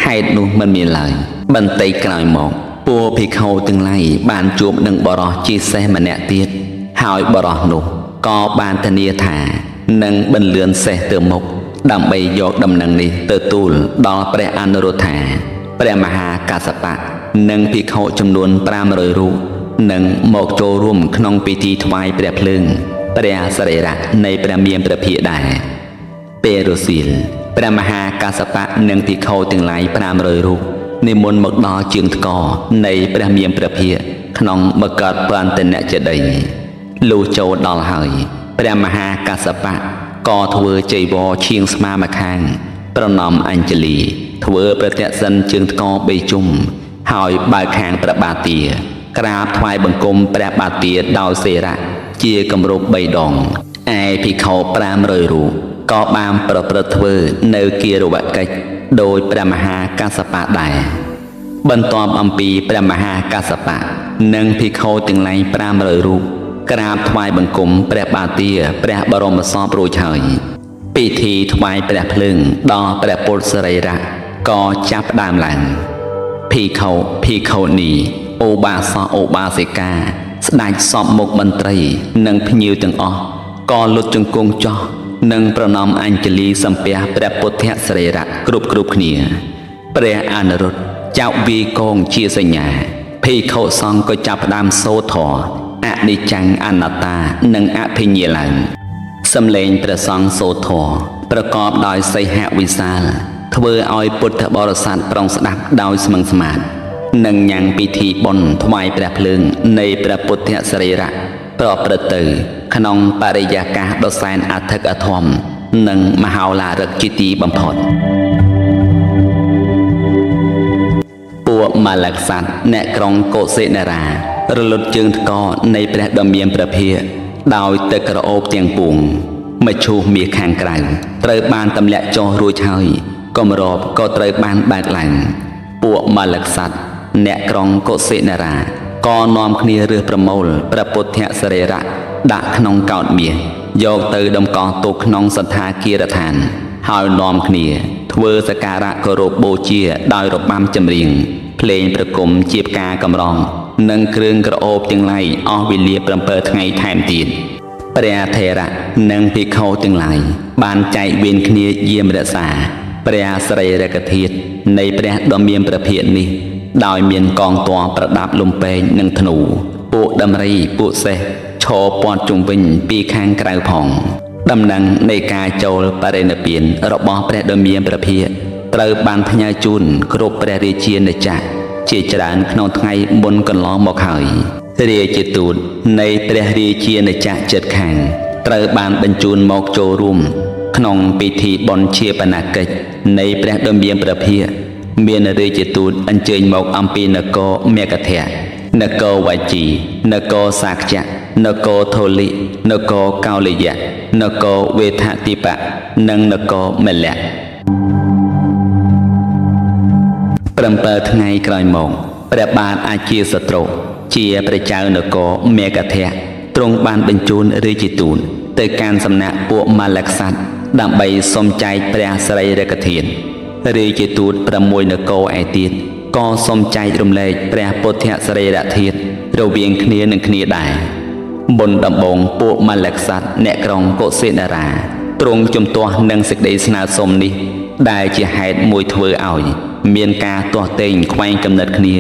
ហេតុនោះមិនមានឡើយបន្តិចក្រោយមកពួកភិក្ខុទាំងឡាយបានជួបនឹងបរិសជាសេះម្នាក់ទៀតហើយបរិសនោះក៏បានធានាថានឹងបន្លឿនសេះទៅមុខដើម្បីយកដំណឹងនេះទៅទូលដល់ព្រះអនុរុទ្ធាព្រះមហាកាសបៈនិងភិក្ខុចំនួន500រូបនឹងមកចូលរួមក្នុងពិធីថ្វាយព្រះភ្លើងព្រះសរីរៈនៃព្រះមានព្រះភិក្ខដែរពេលរសៀលព្រះមហាកាសបៈនិងភិក្ខុទាំងឡាយ500រូបនិមន្តមកដល់ជើងថ្កនៃព្រះមានព្រះភិក្ខក្នុងមកកើតបន្ទនចេតិយលុះចូលដល់ហើយព្រះមហាកាសបៈក៏ធ្វើចីវរឈៀងស្មាម្ខាងប្រណម្យអញ្ជលីធ្វើប្រទក្សិណជើងថ្ក3ជុំហើយបើកខាងព្រះបាទាក្រាបថ្វាយបង្គំព្រះបាទាដោយសេរៈជាគម្រប់3ដងឯភិក្ខុ500រូបក៏បានប្រព្រឹត្តធ្វើនៅគិរវកិច្ចដោយព្រះមហាកាសបៈដែរបន្ទាប់អំពីព្រះមហាកាសបៈនិងភិក្ខុទាំងឡាយ500រូបក្រាបថ្វាយបង្គំព្រះបាទាព្រះបរមសពរួចហើយពិធីថ្វាយព្រះភ្លើងដល់ព្រះពុទ្ធសរីរៈក៏ចាប់ផ្ដើមឡើងភិក្ខុភិក្ខុនីឧបាសកឧបាសិកាស្ដេចសពមុខមន្ត្រីនិងភ្ញៀវទាំងអស់ក៏លុតជង្គង់ចុះនិងប្រណម្យអញ្ជលីសំពះព្រះពុទ្ធសរីរៈគ្រប់គ្នាព្រះអនុរុទ្ធចៅវាយកងជាសញ្ញាភិក្ខុសង្ឃក៏ចាប់ផ្ដើមសូត្រធម៌អនិច្ចំអនត្តានិងអភិញ្ញាឡើងសំឡេងព្រះសង្ឃសូត្រធម៌ប្រកបដោយសីហវិសាលធ្វើឲ្យពុទ្ធបរិស័ទប្រុងស្ដាប់ដោយស្មឹងស្មាតនិងញ៉ាំងពិធីបុណ្យថ្វាយព្រះភ្លើងនៃព្រះពុទ្ធសរីរៈប្រព្រឹត្តទៅក្នុងបរិយាកាសដ៏សែនអធិកអធមនិងមហោឡារិកជាទីបំផុតពួកម៉ាលក្សត្រអ្នកក្រុងកុសិនារារលត់ជើងថ្កនៃព្រះដ៏មានព្រះភិក្ខដោយទឹកក្រអូបទាំងពួងមឈូសមាសខាងក្រៅត្រូវបានទម្លាក់ចុះរួចហើយគម្របក៏ត្រូវបានបើកឡើងពួកម៉ាលក្សត្រអ្នកក្រុងកុសិនារាក៏នាំគ្នារើសប្រមូលព្រះពុទ្ធសរីរៈដាក់ក្នុងកោដ្ឋមាសយកទៅតម្កល់ទុកក្នុងសទ្ធាគារដ្ឋានហើយនាំគ្នាធ្វើសក្ការៈគោរពបូជាដោយរបាំចម្រៀងភ្លេងប្រគំជាផ្កាកំរងនិងគ្រឿងក្រអូបទាំងឡាយអស់វេលា7ថ្ងៃថែមទៀតព្រះថេរៈនិងភិក្ខុទាំងឡាយបានចែកវេនគ្នាយាមរក្សាព្រះសរីរកធាតុនៃព្រះដ៏មានព្រះភិក្ខនេះដោយមានកងទ័ពប្រដាប់លំពែងនិងធ្នូពួកដំរីពួកសេះឈរព័ទ្ធជុំវិញពីខាងក្រៅផងដំណឹងនៃការចូលបរិនិព្វានរបស់ព្រះដ៏មានព្រះភិក្ខត្រូវបានផ្ញើជូនគ្រប់ព្រះរាជាណាចក្រជាច្រើនក្នុងថ្ងៃមុនកន្លងមកហើយរាជទូតនៃព្រះរាជាណាចក្រជិតខាងត្រូវបានបញ្ជូនមកចូលរួមក្នុងពិធីបុណ្យជាបណាកិច្ចនៃព្រះដ៏មានព្រះភិក្ខមានរាជទូតអញ្ជើញមកអំពីនគរមេគធៈនគរវជីនគរសាខ្យៈនគរធូលិនគរកោលយៈនគរវេថតិបៈនិងនគរមលៈ7ថ្ងៃក្រោយមក ព្រះបាទអាជាសត្រូវជាព្រះចៅនគរមេកធៈទ្រង់បានបញ្ជូនរាជទូតទៅកាន់សំណាក់ពួកម៉ាឡក្សត្រដើម្បីសុំចែកព្រះសរីរកធាតុរាជទូត6នគរឯទៀតក៏សុំចែករំលែកព្រះពុទ្ធសរីរធាតុរវាងគ្នានឹងគ្នាដែរមុនដំបូងពួកម៉ាឡក្សត្រអ្នកក្រុងកុសិនារាទ្រង់ជំទាស់នឹងសេចក្តីស្នើសុំនេះដែលជាហេតុមួយធ្វើឲ្យមានការទាស់ទែងខ្វែងគំនិតគ្នា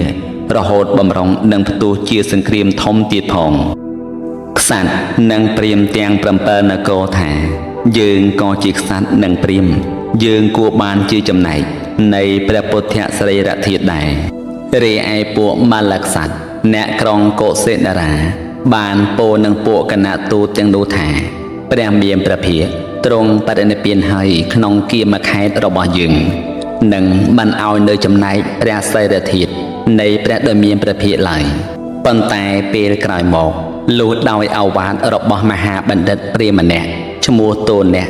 រហូតបំរុងនឹងផ្ទុះជាសង្គ្រាមធំទៀតផងក្សត្រនិងព្រាហ្មណ៍ទាំង7នគរថាយើងក៏ជាក្សត្រនិងព្រាហ្មណ៍យើងគួរបានជាចំណែកនៃព្រះពុទ្ធសរីរធាតុដែររីឯពួកម៉ាឡក្សត្រអ្នកក្រុងកុសិនារាបានពោលនឹងពួកគណៈទូតទាំងនោះថាព្រះមានព្រះភិក្ខទ្រង់បរិនិព្វានហើយក្នុងគាមខេត្តរបស់យើងនឹងមិនឲ្យនៅចំណែកព្រះសរីរធាតុនៃព្រះដ៏មានព្រះភិក្ខឡើយប៉ុន្តែពេលក្រោយមកលុះដោយឱវាទរបស់មហាបណ្ឌិតព្រាហ្មណ៍ម្នាក់ឈ្មោះតូនៈ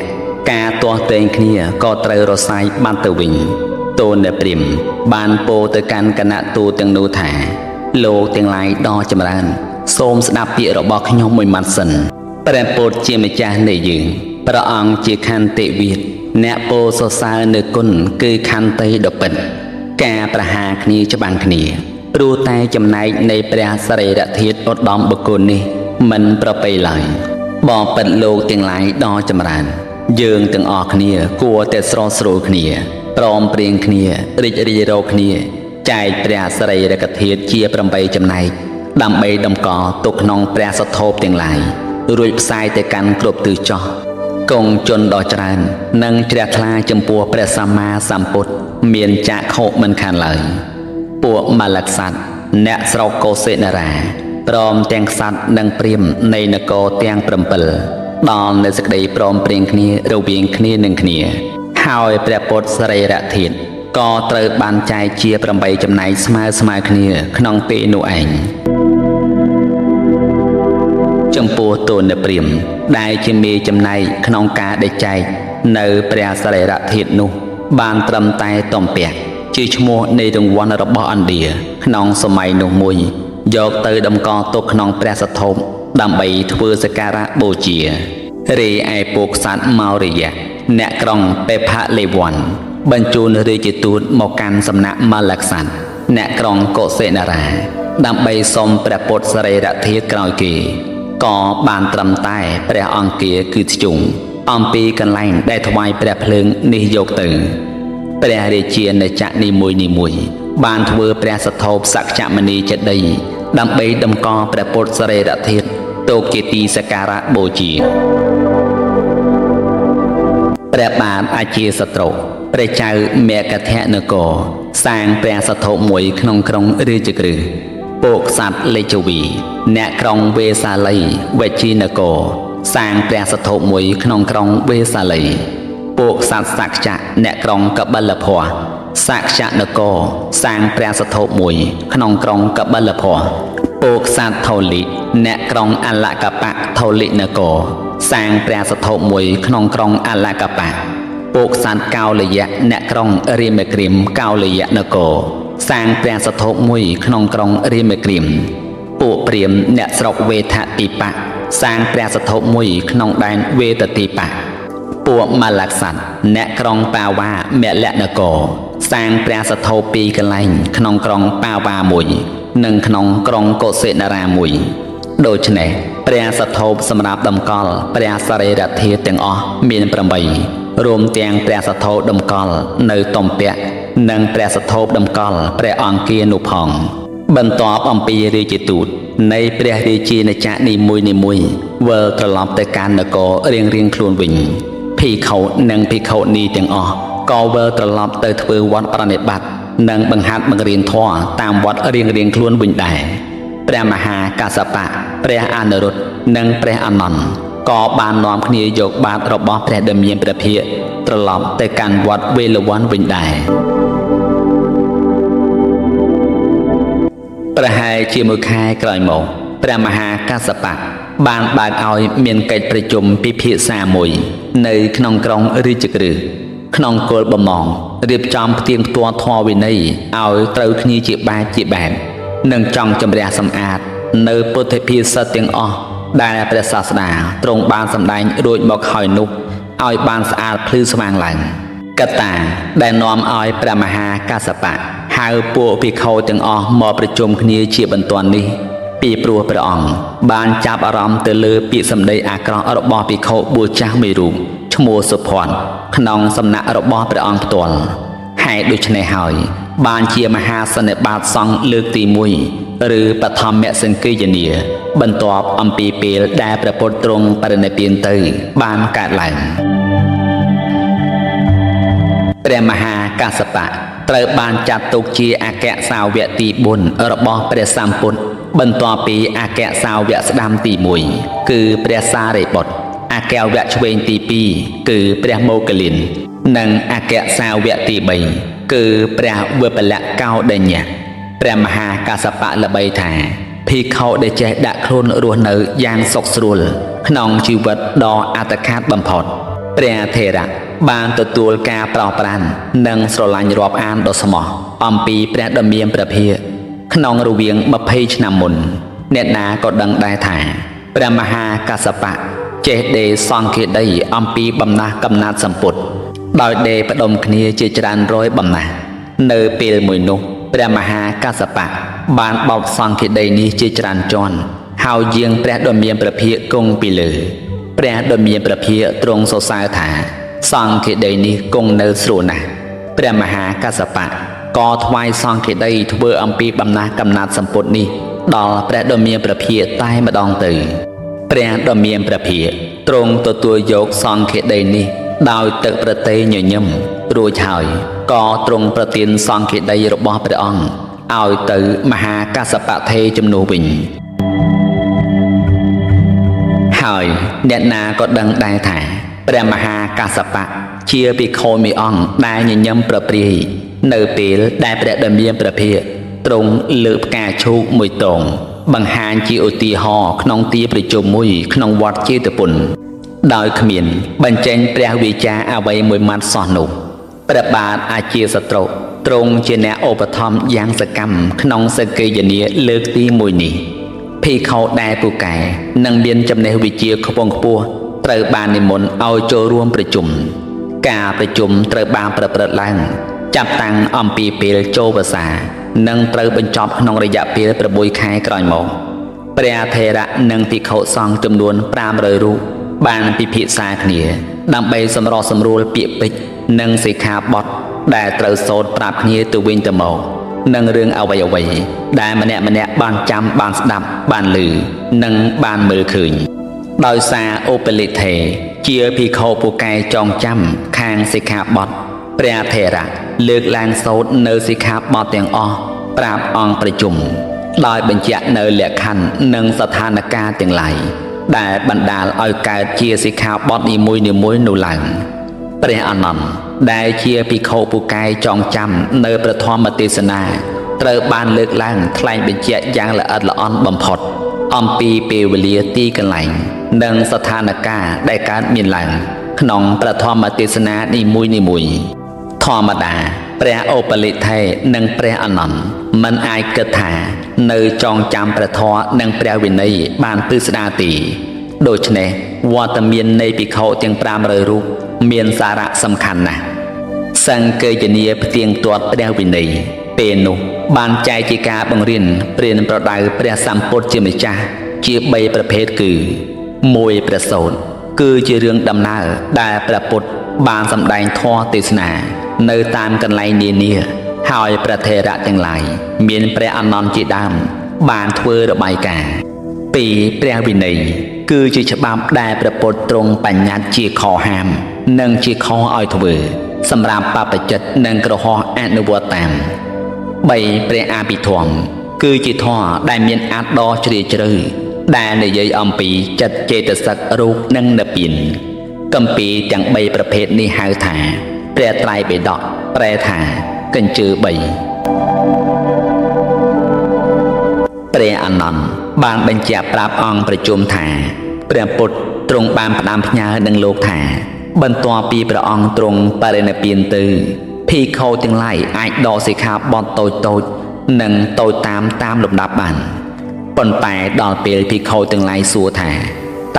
ការទាស់ទែងគ្នាក៏ត្រូវរសាយបាត់ទៅវិញតូនៈព្រាហ្មណ៍បានពោលទៅកាន់គណៈទូតទាំងនោះថាលោកទាំងឡាយដ៏ចម្រើនសូមស្ដាប់ពាក្យរបស់ខ្ញុំមួយម៉ាត់សិនព្រះពុទ្ធជាម្ចាស់នៃយើងព្រះអង្គជាខន្តិវិទអ្នកពោលសរសើរនៅគុណគឺខន្តីដ៏ពិតការប្រហារគ្នាច្បាំងគ្នាព្រោះតែចំណែកនៃព្រះសរីរធាតុឧត្តមបុគ្គលនេះមិនប្រពៃឡើយបបិទ្ធលោកទាំងឡាយដ៏ចម្រើនយើងទាំងអស់គ្នាគួរតែស្រស់ស្រួលគ្នាព្រមព្រៀងគ្នារីករាយរកគ្នាចែកព្រះសរីរកធាតុជា8ចំណែកដើម្បីតម្កល់ទុកក្នុងព្រះសថោបទាំងឡាយរួចផ្សាយទៅកាន់គ្រប់ទិសចោះគង់ជនដ៏ច្រើននិងជ្រះថ្លាចំពោះព្រះសម្មាសម្ពុទ្ធមានចាក្ខុមិនខានឡើយពួកម៉ាឡក្សត្រអ្នកស្រុកកុសិនារាព្រមទាំងក្សត្រនិងព្រាហ្មណ៍នៃនគរទាំង7ដល់នៅសេចក្តីព្រមព្រៀងគ្នារវាងគ្នានឹងគ្នាហើយព្រះពុទ្ធសរីរធាតុក៏ត្រូវបានចែកជា8ចំណែកស្មើគ្នាក្នុងពេលនោះឯងចំពោះតូនព្រាហ្មណ៍ដែលជាមេចំណែកក្នុងការដេកចែកនៅព្រះសរីរធាតុនោះបានត្រឹមតែតំពាក់ជាឈ្មោះនៃរង្វាន់របស់ឥណ្ឌាក្នុងសម័យនោះមួយយកទៅតម្កល់ទុកក្នុងព្រះសថោបដើម្បីធ្វើសក្ការៈបូជារីឯពួកក្សត្រមៅរិយៈអ្នកក្រុងពេផៈលេវ័នបញ្ជូនរាជទូតមកកាន់សំណាក់ម៉ាឡក្សត្រអ្នកក្រុងកុសិនារាដើម្បីសុំព្រះពុទ្ធសរីរធាតុក្រោយគេក៏បានត្រឹមតែព្រះអង្គាគឺធ្យូងអំពីកន្លែងដែលថ្វាយព្រះភ្លើងនេះយកទៅព្រះរាជាណាចក្រនីមួយបានធ្វើព្រះសថោបសក្យមនីចេតិយដើម្បីតម្កល់ព្រះពុទ្ធសរីរធាតុទុកជាទីសក្ការៈបូជាព្រះបាទអាជាសត្រូវព្រះចៅមេកធៈនគរសាងព្រះសថោបមួយក្នុងក្រុងរាជក្រឹសពួកក្សត្រលេជវីអ្នកក្រុងវេសាលីវេជីនគរសាងព្រះសថោបមួយក្នុងក្រុងវេសាលីពួកក្សត្រសក្យៈអ្នកក្រុងកបិលភ័ព្វសក្យនគរសាងព្រះសថោបមួយក្នុងក្រុងកបិលភ័ព្វពួកក្សត្រថូលិអ្នកក្រុងអលកបៈថូលិនគរសាងព្រះសថោបមួយក្នុងក្រុងអលកបៈពួកក្សត្រកោលយៈអ្នកក្រុងរាមគ្រីមកោលយៈនគរសាងព្រះសថោបមួយក្នុងក្រុងរាមគ្រីមពួកព្រាហ្មណ៍អ្នកស្រុកវេថតិបៈសាងព្រះសថោបមួយក្នុងដែនវេទតិបៈពួកម៉ាឡក្សត្រអ្នកក្រុងបាវាមលនគរសាងព្រះសថោបពីរកន្លែងក្នុងក្រុងបាវាមួយនិងក្នុងក្រុងកុសិនារាមួយដូច្នេះព្រះសថោបសម្រាប់តម្កល់ព្រះសរីរធាតុទាំងអស់មាន8រួមទាំងព្រះសថោបតម្កល់នៅតំពាក់និងព្រះសថោបតម្កល់ព្រះអង្គានោះផងបន្ទាប់អំពីរាជទូតនៃព្រះរាជាណាចក្រនីមួយវិលត្រឡប់ទៅកាន់នគររៀងខ្លួនវិញភិក្ខុនិងភិក្ខុនីទាំងអស់ក៏វិលត្រឡប់ទៅធ្វើវត្តប្រណិប័តនិងបង្ហាត់បង្រៀនធម៌តាមវត្តរៀងខ្លួនវិញដែរព្រះមហាកស្សបៈព្រះអនុរុទ្ធនិងព្រះអានន្ទក៏បាននាំគ្នាយកបាតរបស់ព្រះដ៏មានព្រះភិក្ខត្រឡប់ទៅកាន់វត្តវេលវ័នវិញដែរប្រហែលជាមួយខែក្រោយមកព្រះមហាកស្សបៈបានបើកឲ្យមានកិច្ចប្រជុំពិភាក្សាមួយនៅក្នុងក្រុងរាជក្រឹសក្នុងគោលបំណងរៀបចំផ្ទៀងផ្ទាត់ធម៌វិន័យឲ្យត្រូវគ្នាជាបែប នឹងចង់ជំរះសម្អាតនៅពុទ្ធិភាសិតទាំងអស់ដែលព្រះសាស្តាទ្រង់បានសម្ដែងរួចមកហើយនោះឲ្យបានស្អាតភ្លឺស្វាងឡើងកត្តាដែលនាំឲ្យព្រះមហាកស្សបៈហៅពួកភិក្ខុទាំងអស់មកប្រជុំគ្នាជាបន្ទាន់នេះពីព្រោះព្រះអង្គបានចាប់អារម្មណ៍ទៅលើពាក្យសម្ដីអាក្រក់របស់ភិក្ខុបួសចាស់មួយរូបឈ្មោះសុភ័ណ្ឌក្នុងសំណាក់របស់ព្រះអង្គផ្ទាល់ហើយដូច្នេះហើយបានជាមហាសន្និបាតសង្ឃលើកទី1ឬបឋមសង្គីយនាបន្ទាប់អំពីពេលដែលព្រះពុទ្ធទ្រង់បរិនិព្វានទៅបានកើតឡើងព្រះមហាកស្សបៈត្រូវបានចាត់ទុកជាអគ្គសាវកទី4របស់ព្រះសម្ពុទ្ធបន្ទាប់ពីអគ្គសាវកស្ដាំទី1គឺព្រះសារីបុត្រអគ្គវៈឆ្វេងទី2គឺព្រះមោគលាននិងអគ្គសាវកទី3គឺព្រះវិពលកោដញ្ញៈព្រះមហាកស្សបៈល្បីថាភិក្ខុដែលចេះដាក់ខ្លួនរស់នៅយ៉ាងសុខស្រួលក្នុងជីវិតដ៏អត្តឃាតបំផុតព្រះថេរៈបានទទួលការប្រោសប្រាននិងស្រឡាញ់រាប់អានដ៏ស្មោះអំពីព្រះដ៏មានព្រះភិក្ខក្នុងរវាង20ឆ្នាំមុនអ្នកណាក៏ដឹងដែរថាព្រះមហាកស្សបៈចេះដេរសង្ឃាដីអំពីបំណាស់កំណាត់សម្ពុទ្ធដោយដេរផ្ដុំគ្នាជាច្រើនរយបំណាស់នៅពេលមួយនោះព្រះមហាកស្សបៈបានបោកសង្ឃាដីនេះជាច្រើនជាន់ហើយយាងព្រះដ៏មានព្រះភិក្ខគង់ពីលើព្រះដ៏មានព្រះភិក្ខទ្រង់សរសើរថាសង្ឃាដីនេះគង់នៅស្រួលណាស់ព្រះមហាកស្សបៈក៏ថ្វាយសង្ឃាដីធ្វើអំពីបំណាស់កំណាត់សម្ពុទ្ធនេះដល់ព្រះដ៏មានព្រះភិក្ខតែម្ដងទៅព្រះដ៏មានព្រះភិក្ខទ្រង់ទទួលយកសង្ឃាដីនេះដោយទឹកប្រទេញញឹមរួចហើយក៏ទ្រង់ប្រទានសង្ឃាដីរបស់ព្រះអង្គឲ្យទៅមហាកស្សបៈថេរជំនួសវិញហើយអ្នកណាក៏ដឹងដែរថាព្រះមហាកស្សបៈជាភិក្ខុមួយអង្គដែលញញឹមប្រព្រាយនៅពេលដែលព្រះដ៏មានព្រះភិក្ខទ្រង់លើកផ្កាឈូកមួយតងបង្ហាញជាឧទាហរណ៍ក្នុងទីប្រជុំមួយក្នុងវត្តចេតពុនដោយគ្មានបញ្ចេញព្រះវិចារអ្វីមួយម៉ាត់សោះនោះព្រះបាទអាជាសត្រុទ្រង់ជាអ្នកឧបត្ថម្ភយ៉ាងសកម្មក្នុងសក្កិយនាលើកទី1នេះភិក្ខុដែលពូកែនិងមានចំណេះវិជ្ជាខ្ពង់ខ្ពស់ត្រូវបាននិមន្តឲ្យចូលរួមប្រជុំការប្រជុំត្រូវបានប្រព្រឹត្តឡើងចាប់តាំងអំពីពេលចូលវស្សានិងត្រូវបញ្ចប់ក្នុងរយៈពេល6ខែក្រោយមកព្រះថេរៈនិងភិក្ខុសង្ឃចំនួន500រូបបានពិភាក្សាគ្នាដើម្បីសម្រុះសម្រួលពាក្យពេចន៍និងសិក្ខាបទដែលត្រូវសូត្រប្រាប់គ្នាទៅវិញទៅមកនិងរឿងអ្វីៗដែលម្នាក់បានចាំបានស្ដាប់បានឮនិងបានមើលឃើញដោយសារឧបលិទ្ធេជាភិក្ខុពូកែចងចាំខាងសិក្ខាបទព្រះថេរៈលើកឡើងសូត្រនៅសិក្ខាបទទាំងអស់ប្រាប់អង្គប្រជុំដោយបញ្ជាក់នៅលក្ខខណ្ឌនិងស្ថានភាពទាំងឡាយដែលបណ្ដាលឲ្យកើតជាសិក្ខាបទនីមួយនោះឡើងព្រះអានន្ទដែលជាភិក្ខុពូកែចងចាំនៅព្រះធម្មទេសនាត្រូវបានលើកឡើងថ្លែងបញ្ជាក់យ៉ាងល្អិតល្អន់បំផុតអំពីពេលវេលាទីកន្លែងនិងស្ថានភាពដែលកើតមានឡើងក្នុងព្រះធម្មទេសនានីមួយធម្មតាព្រះឧបលិទ្ធេនិងព្រះអានន្ទមិនអាចគិតថានៅចងចាំព្រះធម៌និងព្រះវិន័យបានពិស្ដារទេដូច្នេះវត្តមាននៃភិក្ខុទាំង500រូបមានសារៈសំខាន់ណាស់សង្ឃេយនាផ្ទៀងទាត់ព្រះវិន័យពេលនោះបានចែកជាការបង្រៀនព្រានប្រដៅព្រះសម្ពុទ្ធជាម្ចាស់ជា3ប្រភេទគឺ1ព្រះសូត្រគឺជារឿងដំណើរដែលព្រះពុទ្ធបានសម្ដែងធម៌ទេសនានៅតាមកន្លែងនានាហើយព្រះថេរៈទាំងឡាយមានព្រះអានន្ទជាដើមបានធ្វើរបាយការណ៍2ព្រះវិន័យគឺជាច្បាប់ដែលព្រះពុទ្ធទ្រង់បញ្ញត្តិជាខហាមនិងជាខឲ្យធ្វើសម្រាប់បព្វជិតនិងក្រហមអនុវត្តតាម3ព្រះអភិធម្មគឺជាធម៌ដែលមានអត្ថដ៏ជ្រាលជ្រៅដែលនិយាយអំពីចិត្តចេតសិករូបនិងនិព្វានគម្ពីរទាំង3ប្រភេទនេះហៅថាព្រះត្រៃបិដកប្រែថាកញ្ជើ3ព្រះអានន្ទបានបញ្ជាក់ប្រាប់អង្គប្រជុំថាព្រះពុទ្ធទ្រង់បានផ្ដាំផ្ញើនឹងលោកថាបន្ទាប់ពីព្រះអង្គទ្រង់បរិនិព្វានទៅភិក្ខុទាំងឡាយអាចដកសិក្ខាបទតូច នឹងតូចតាមលំដាប់បានប៉ុន្តែដល់ពេលភិក្ខុទាំងឡាយសួរថា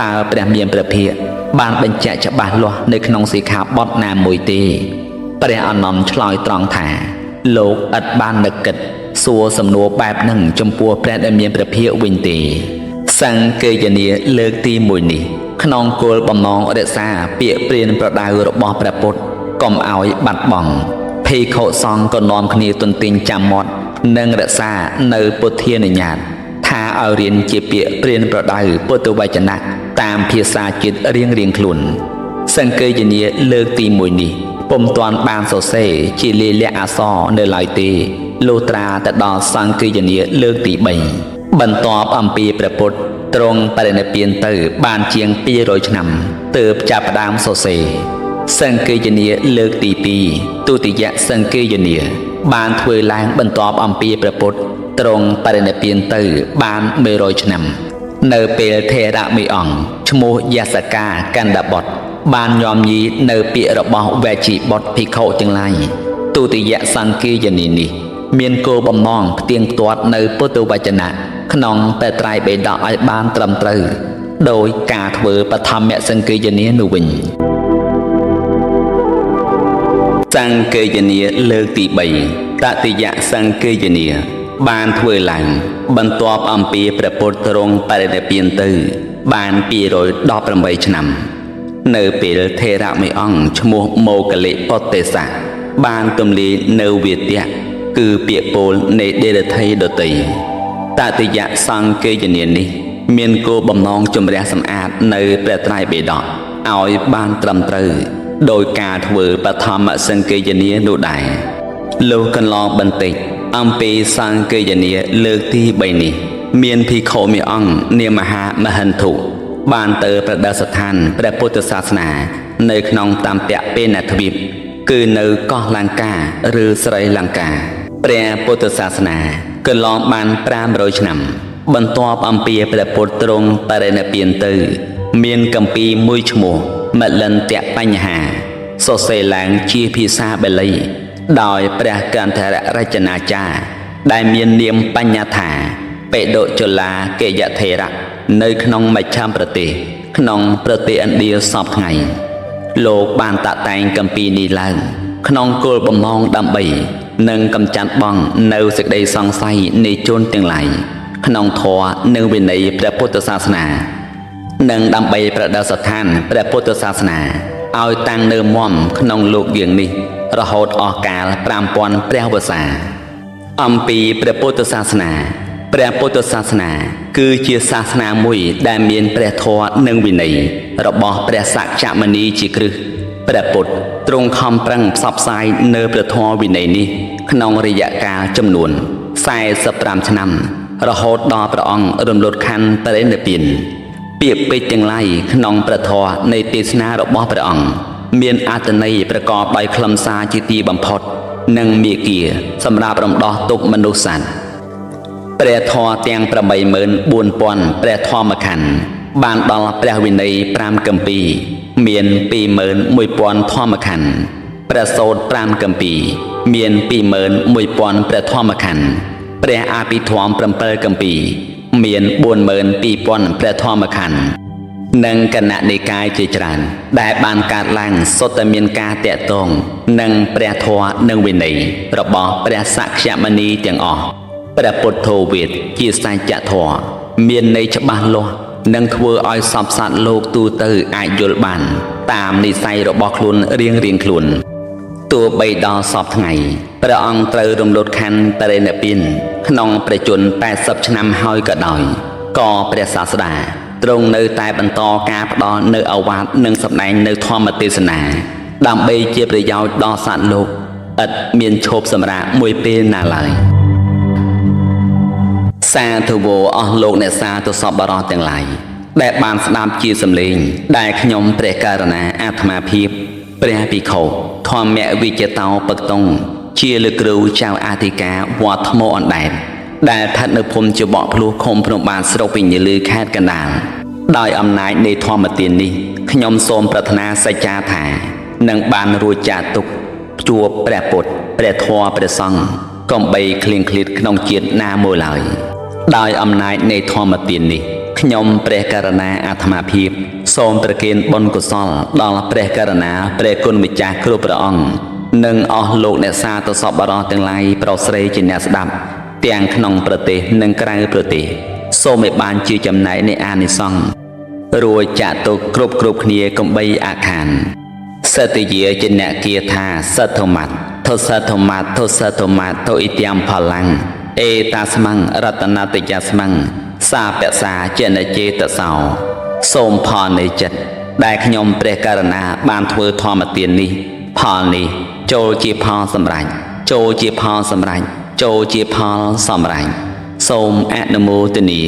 តើព្រះមានព្រះភិក្ខបានបញ្ជាក់ច្បាស់លាស់នៅក្នុងសិក្ខាបទណាមួយទេព្រះអានន្ទឆ្លើយត្រង់ថាលោកឥតបាននឹកគិតសួរសំណួរបែបហ្នឹងចំពោះព្រះដែលមានព្រះភិក្ខវិញទេសង្ឃេយនាលើកទី1នេះក្នុងគោលបំណងរក្សាពាក្យព្រានប្រដៅរបស់ព្រះពុទ្ធកុំឲ្យបាត់បង់ភិក្ខុសង្ឃក៏នាំគ្នាទន្ទិញចាំមាត់និងរក្សានៅពុទ្ធានុញ្ញាតថាឲ្យរៀនជាពាក្យព្រានប្រដៅពុទ្ធវចនៈតាមភាសាជាតិរៀងខ្លួនសង្ឃេយនាលើកទី1នេះពុំទាន់បានសរសេរជាលាយលក្ខណ៍អក្សរនៅឡើយទេលុះត្រាតែដល់សង្ឃេយនាលើកទី3បន្ទាប់អំពីព្រះពុទ្ធទ្រង់បរិនិព្វានទៅបានជាង200ឆ្នាំទើបចាប់ផ្ដើមសរសេរសង្ឃេយនាលើកទី2ទុតិយសង្ឃេយនាបានធ្វើឡើងបន្ទាប់អំពីព្រះពុទ្ធទ្រង់បរិនិព្វានទៅបាន100ឆ្នាំនៅពេលថេរៈមួយអង្គឈ្មោះយាសកាកណ្ដបុត្របានញោមញីនៅពាក្យរបស់វេជីបុត្រភិក្ខុទាំងឡាយទុតិយសង្ឃេយនានេះមានគោលបំណងផ្ទៀងផ្ទាត់នៅពុទ្ធវចនៈក្នុងព្រះត្រៃបិដកឲ្យបានត្រឹមត្រូវដោយការធ្វើបឋមសង្ឃេយនានោះវិញសង្ឃេយនាលើកទី3តតិយសង្ឃេយនាបានធ្វើឡើងបន្ទាប់អំពីព្រះពុទ្ធទ្រង់បរិនិព្វានទៅបាន218ឆ្នាំនៅពេលថេរៈមួយអង្គឈ្មោះមោគលិពុទ្ធេសៈបានទម្លាយនៅវាទៈគឺពាក្យពោលនៃដេរថីដតីតតិយសង្ឃេយនានេះមានគោលបំណងជំរះសម្អាតនៅព្រះត្រៃបិដកឲ្យបានត្រឹមត្រូវដោយការធ្វើបឋមសង្ឃេយនានោះដែរលុះកន្លងបន្តិចអំពីសង្ឃេយនាលើកទី3នេះមានភិក្ខុមួយអង្គនាមមហាមហិន្ទុបានទៅប្រដិស្ថានព្រះពុទ្ធសាសនានៅក្នុងតាមពៈពេណទ្វីបគឺនៅកោះលង្កាឬស្រីលង្កាព្រះពុទ្ធសាសនាកន្លងបាន500ឆ្នាំបន្ទាប់អំពីព្រះពុទ្ធទ្រង់បរិនិព្វានទៅមានគម្ពីរមួយឈ្មោះមលន្តបញ្ហាសរសេរឡើងជាភាសាបាលីដោយព្រះកន្ធររចនាចារ្យដែលមាននាមបញ្ញថាបេដុចលាកេយថេរៈនៅក្នុងមជ្ឈមប្រទេសក្នុងប្រទេសឥណ្ឌាសពថ្ងៃលោកបានតាក់តែងគម្ពីរនេះឡើងក្នុងគោលបំណងដើម្បីនឹងកម្ចាត់បង់នៅសេចក្តីសង្ស័យនៃជនទាំងឡាយក្នុងធម៌និងវិន័យព្រះពុទ្ធសាសនានិងដើម្បីប្រដិស្ថានព្រះពុទ្ធសាសនាឲ្យតាំងនៅមាំក្នុងលោកយើងនេះរហូតអស់កាល5000ព្រះវស្សាអំពីព្រះពុទ្ធសាសនាព្រះពុទ្ធសាសនាគឺជាសាសនាមួយដែលមានព្រះធម៌និងវិន័យរបស់ព្រះសក្យមុនីជាគ្រឹះព្រះពុទ្ធទ្រង់ខំប្រឹងផ្សព្វផ្សាយនៅព្រះធម៌វិន័យនេះក្នុងរយៈកាលចំនួន45ឆ្នាំរហូតដល់ព្រះអង្គរំលត់ខន្ធបរិនិព្វានពាក្យពេចន៍ទាំងឡាយក្នុងព្រះធម៌នៃទេសនារបស់ព្រះអង្គមានអត្ថន័យប្រកបដោយខ្លឹមសារជាទីបំផុតនិងមាគ៌ាសម្រាប់រំដោះទុក្ខមនុស្សសត្វព្រះធម៌ទាំង84000ព្រះធម្មខណ្ឌបានដល់ព្រះវិន័យ5គម្ពីរមាន21000ធម្មខណ្ឌព្រះសូត្រ5គម្ពីរមាន21000ព្រះធម្មខណ្ឌព្រះអភិធម្ម7គម្ពីរមាន42000ព្រះធម្មខណ្ឌនិងគណៈនិកាយជាច្រើនដែលបានកើតឡើងសុទ្ធតែមានការតាក់ទងនឹងព្រះធម៌និងវិន័យរបស់ព្រះសក្យមុនីទាំងអស់ព្រះពុទ្ធោវាទជាសច្ចធម៌មានន័យច្បាស់លាស់និងធ្វើឲ្យសពសត្វលោកទូទៅអាចយល់បានតាមនិស្ស័យរបស់ខ្លួនរៀងខ្លួនទោះបីដល់សពថ្ងៃព្រះអង្គត្រូវរំលត់ខន្ធបរិនិព្វានក្នុងព្រះជន្ម80ឆ្នាំហើយក៏ដោយក៏ព្រះសាស្តាទ្រង់នៅតែបន្តការផ្ដល់នៅឱវាទនិងសម្ដែងនៅធម្មទេសនាដើម្បីជាប្រយោជន៍ដល់សត្វលោកឥតមានឈប់សម្រាកមួយពេលណាឡើយសាធុវោអស់លោកអ្នកសាទសពបរោះទាំងឡាយដែលបានស្ដាប់ជាសំឡេងដែលខ្ញុំព្រះករុណាអាត្មាភាពព្រះភិក្ខុធម្មវិជ្ជតោបកតុងជាលោកគ្រូចៅអធិការវត្តថ្មអណ្ដែតដែលស្ថិតនៅភូមិជបកភ្លោះឃុំភ្នំបានស្រុកវិញ្ញាលឺខេត្តកណ្ដាលដោយអំណាចនៃធម្មទាននេះខ្ញុំសូមប្រាថ្នាសច្ចាថានឹងបានរួចចាកទុក្ខជួបព្រះពុទ្ធព្រះធម៌ព្រះសង្ឃ កំបីគ្លៀងឃ្លាតក្នុងជាតិណាមួយឡើយដោយអំណាចនៃធម្មទាននេះខ្ញុំព្រះករុណាអាត្មាភាពសូមប្រគេនបុណ្យកុសលដល់ព្រះករុណាព្រះគុណម្ចាស់គ្រប់ព្រះអង្គនិងអស់លោកអ្នកសាទសប្បុរសទាំងឡាយប្រុសស្រីជាអ្នកស្ដាប់ទាំងក្នុងប្រទេសនិងក្រៅប្រទេសសូមឲ្យបានជាចំណែកនៃអានិសង្ឃរួចចាក់ទុកគ្រប់គ្នាកំបីអាខានសត្យយាជាអ្នកគាថាសត្យធម្មតទសធម្មតទសធម្មតទឥत्यំផលាំងអេតាស្មੰរតនតយស្មੰសាពសាចេនចេតសោសូមផលនៃចិត្តដែលខ្ញុំព្រះករុណាបានធ្វើធម្មទាននេះផលនេះចូលជាផលសម្រេចចូលជាផលសម្រេចចូលជាផលសម្រេចសូមអនុមោទនា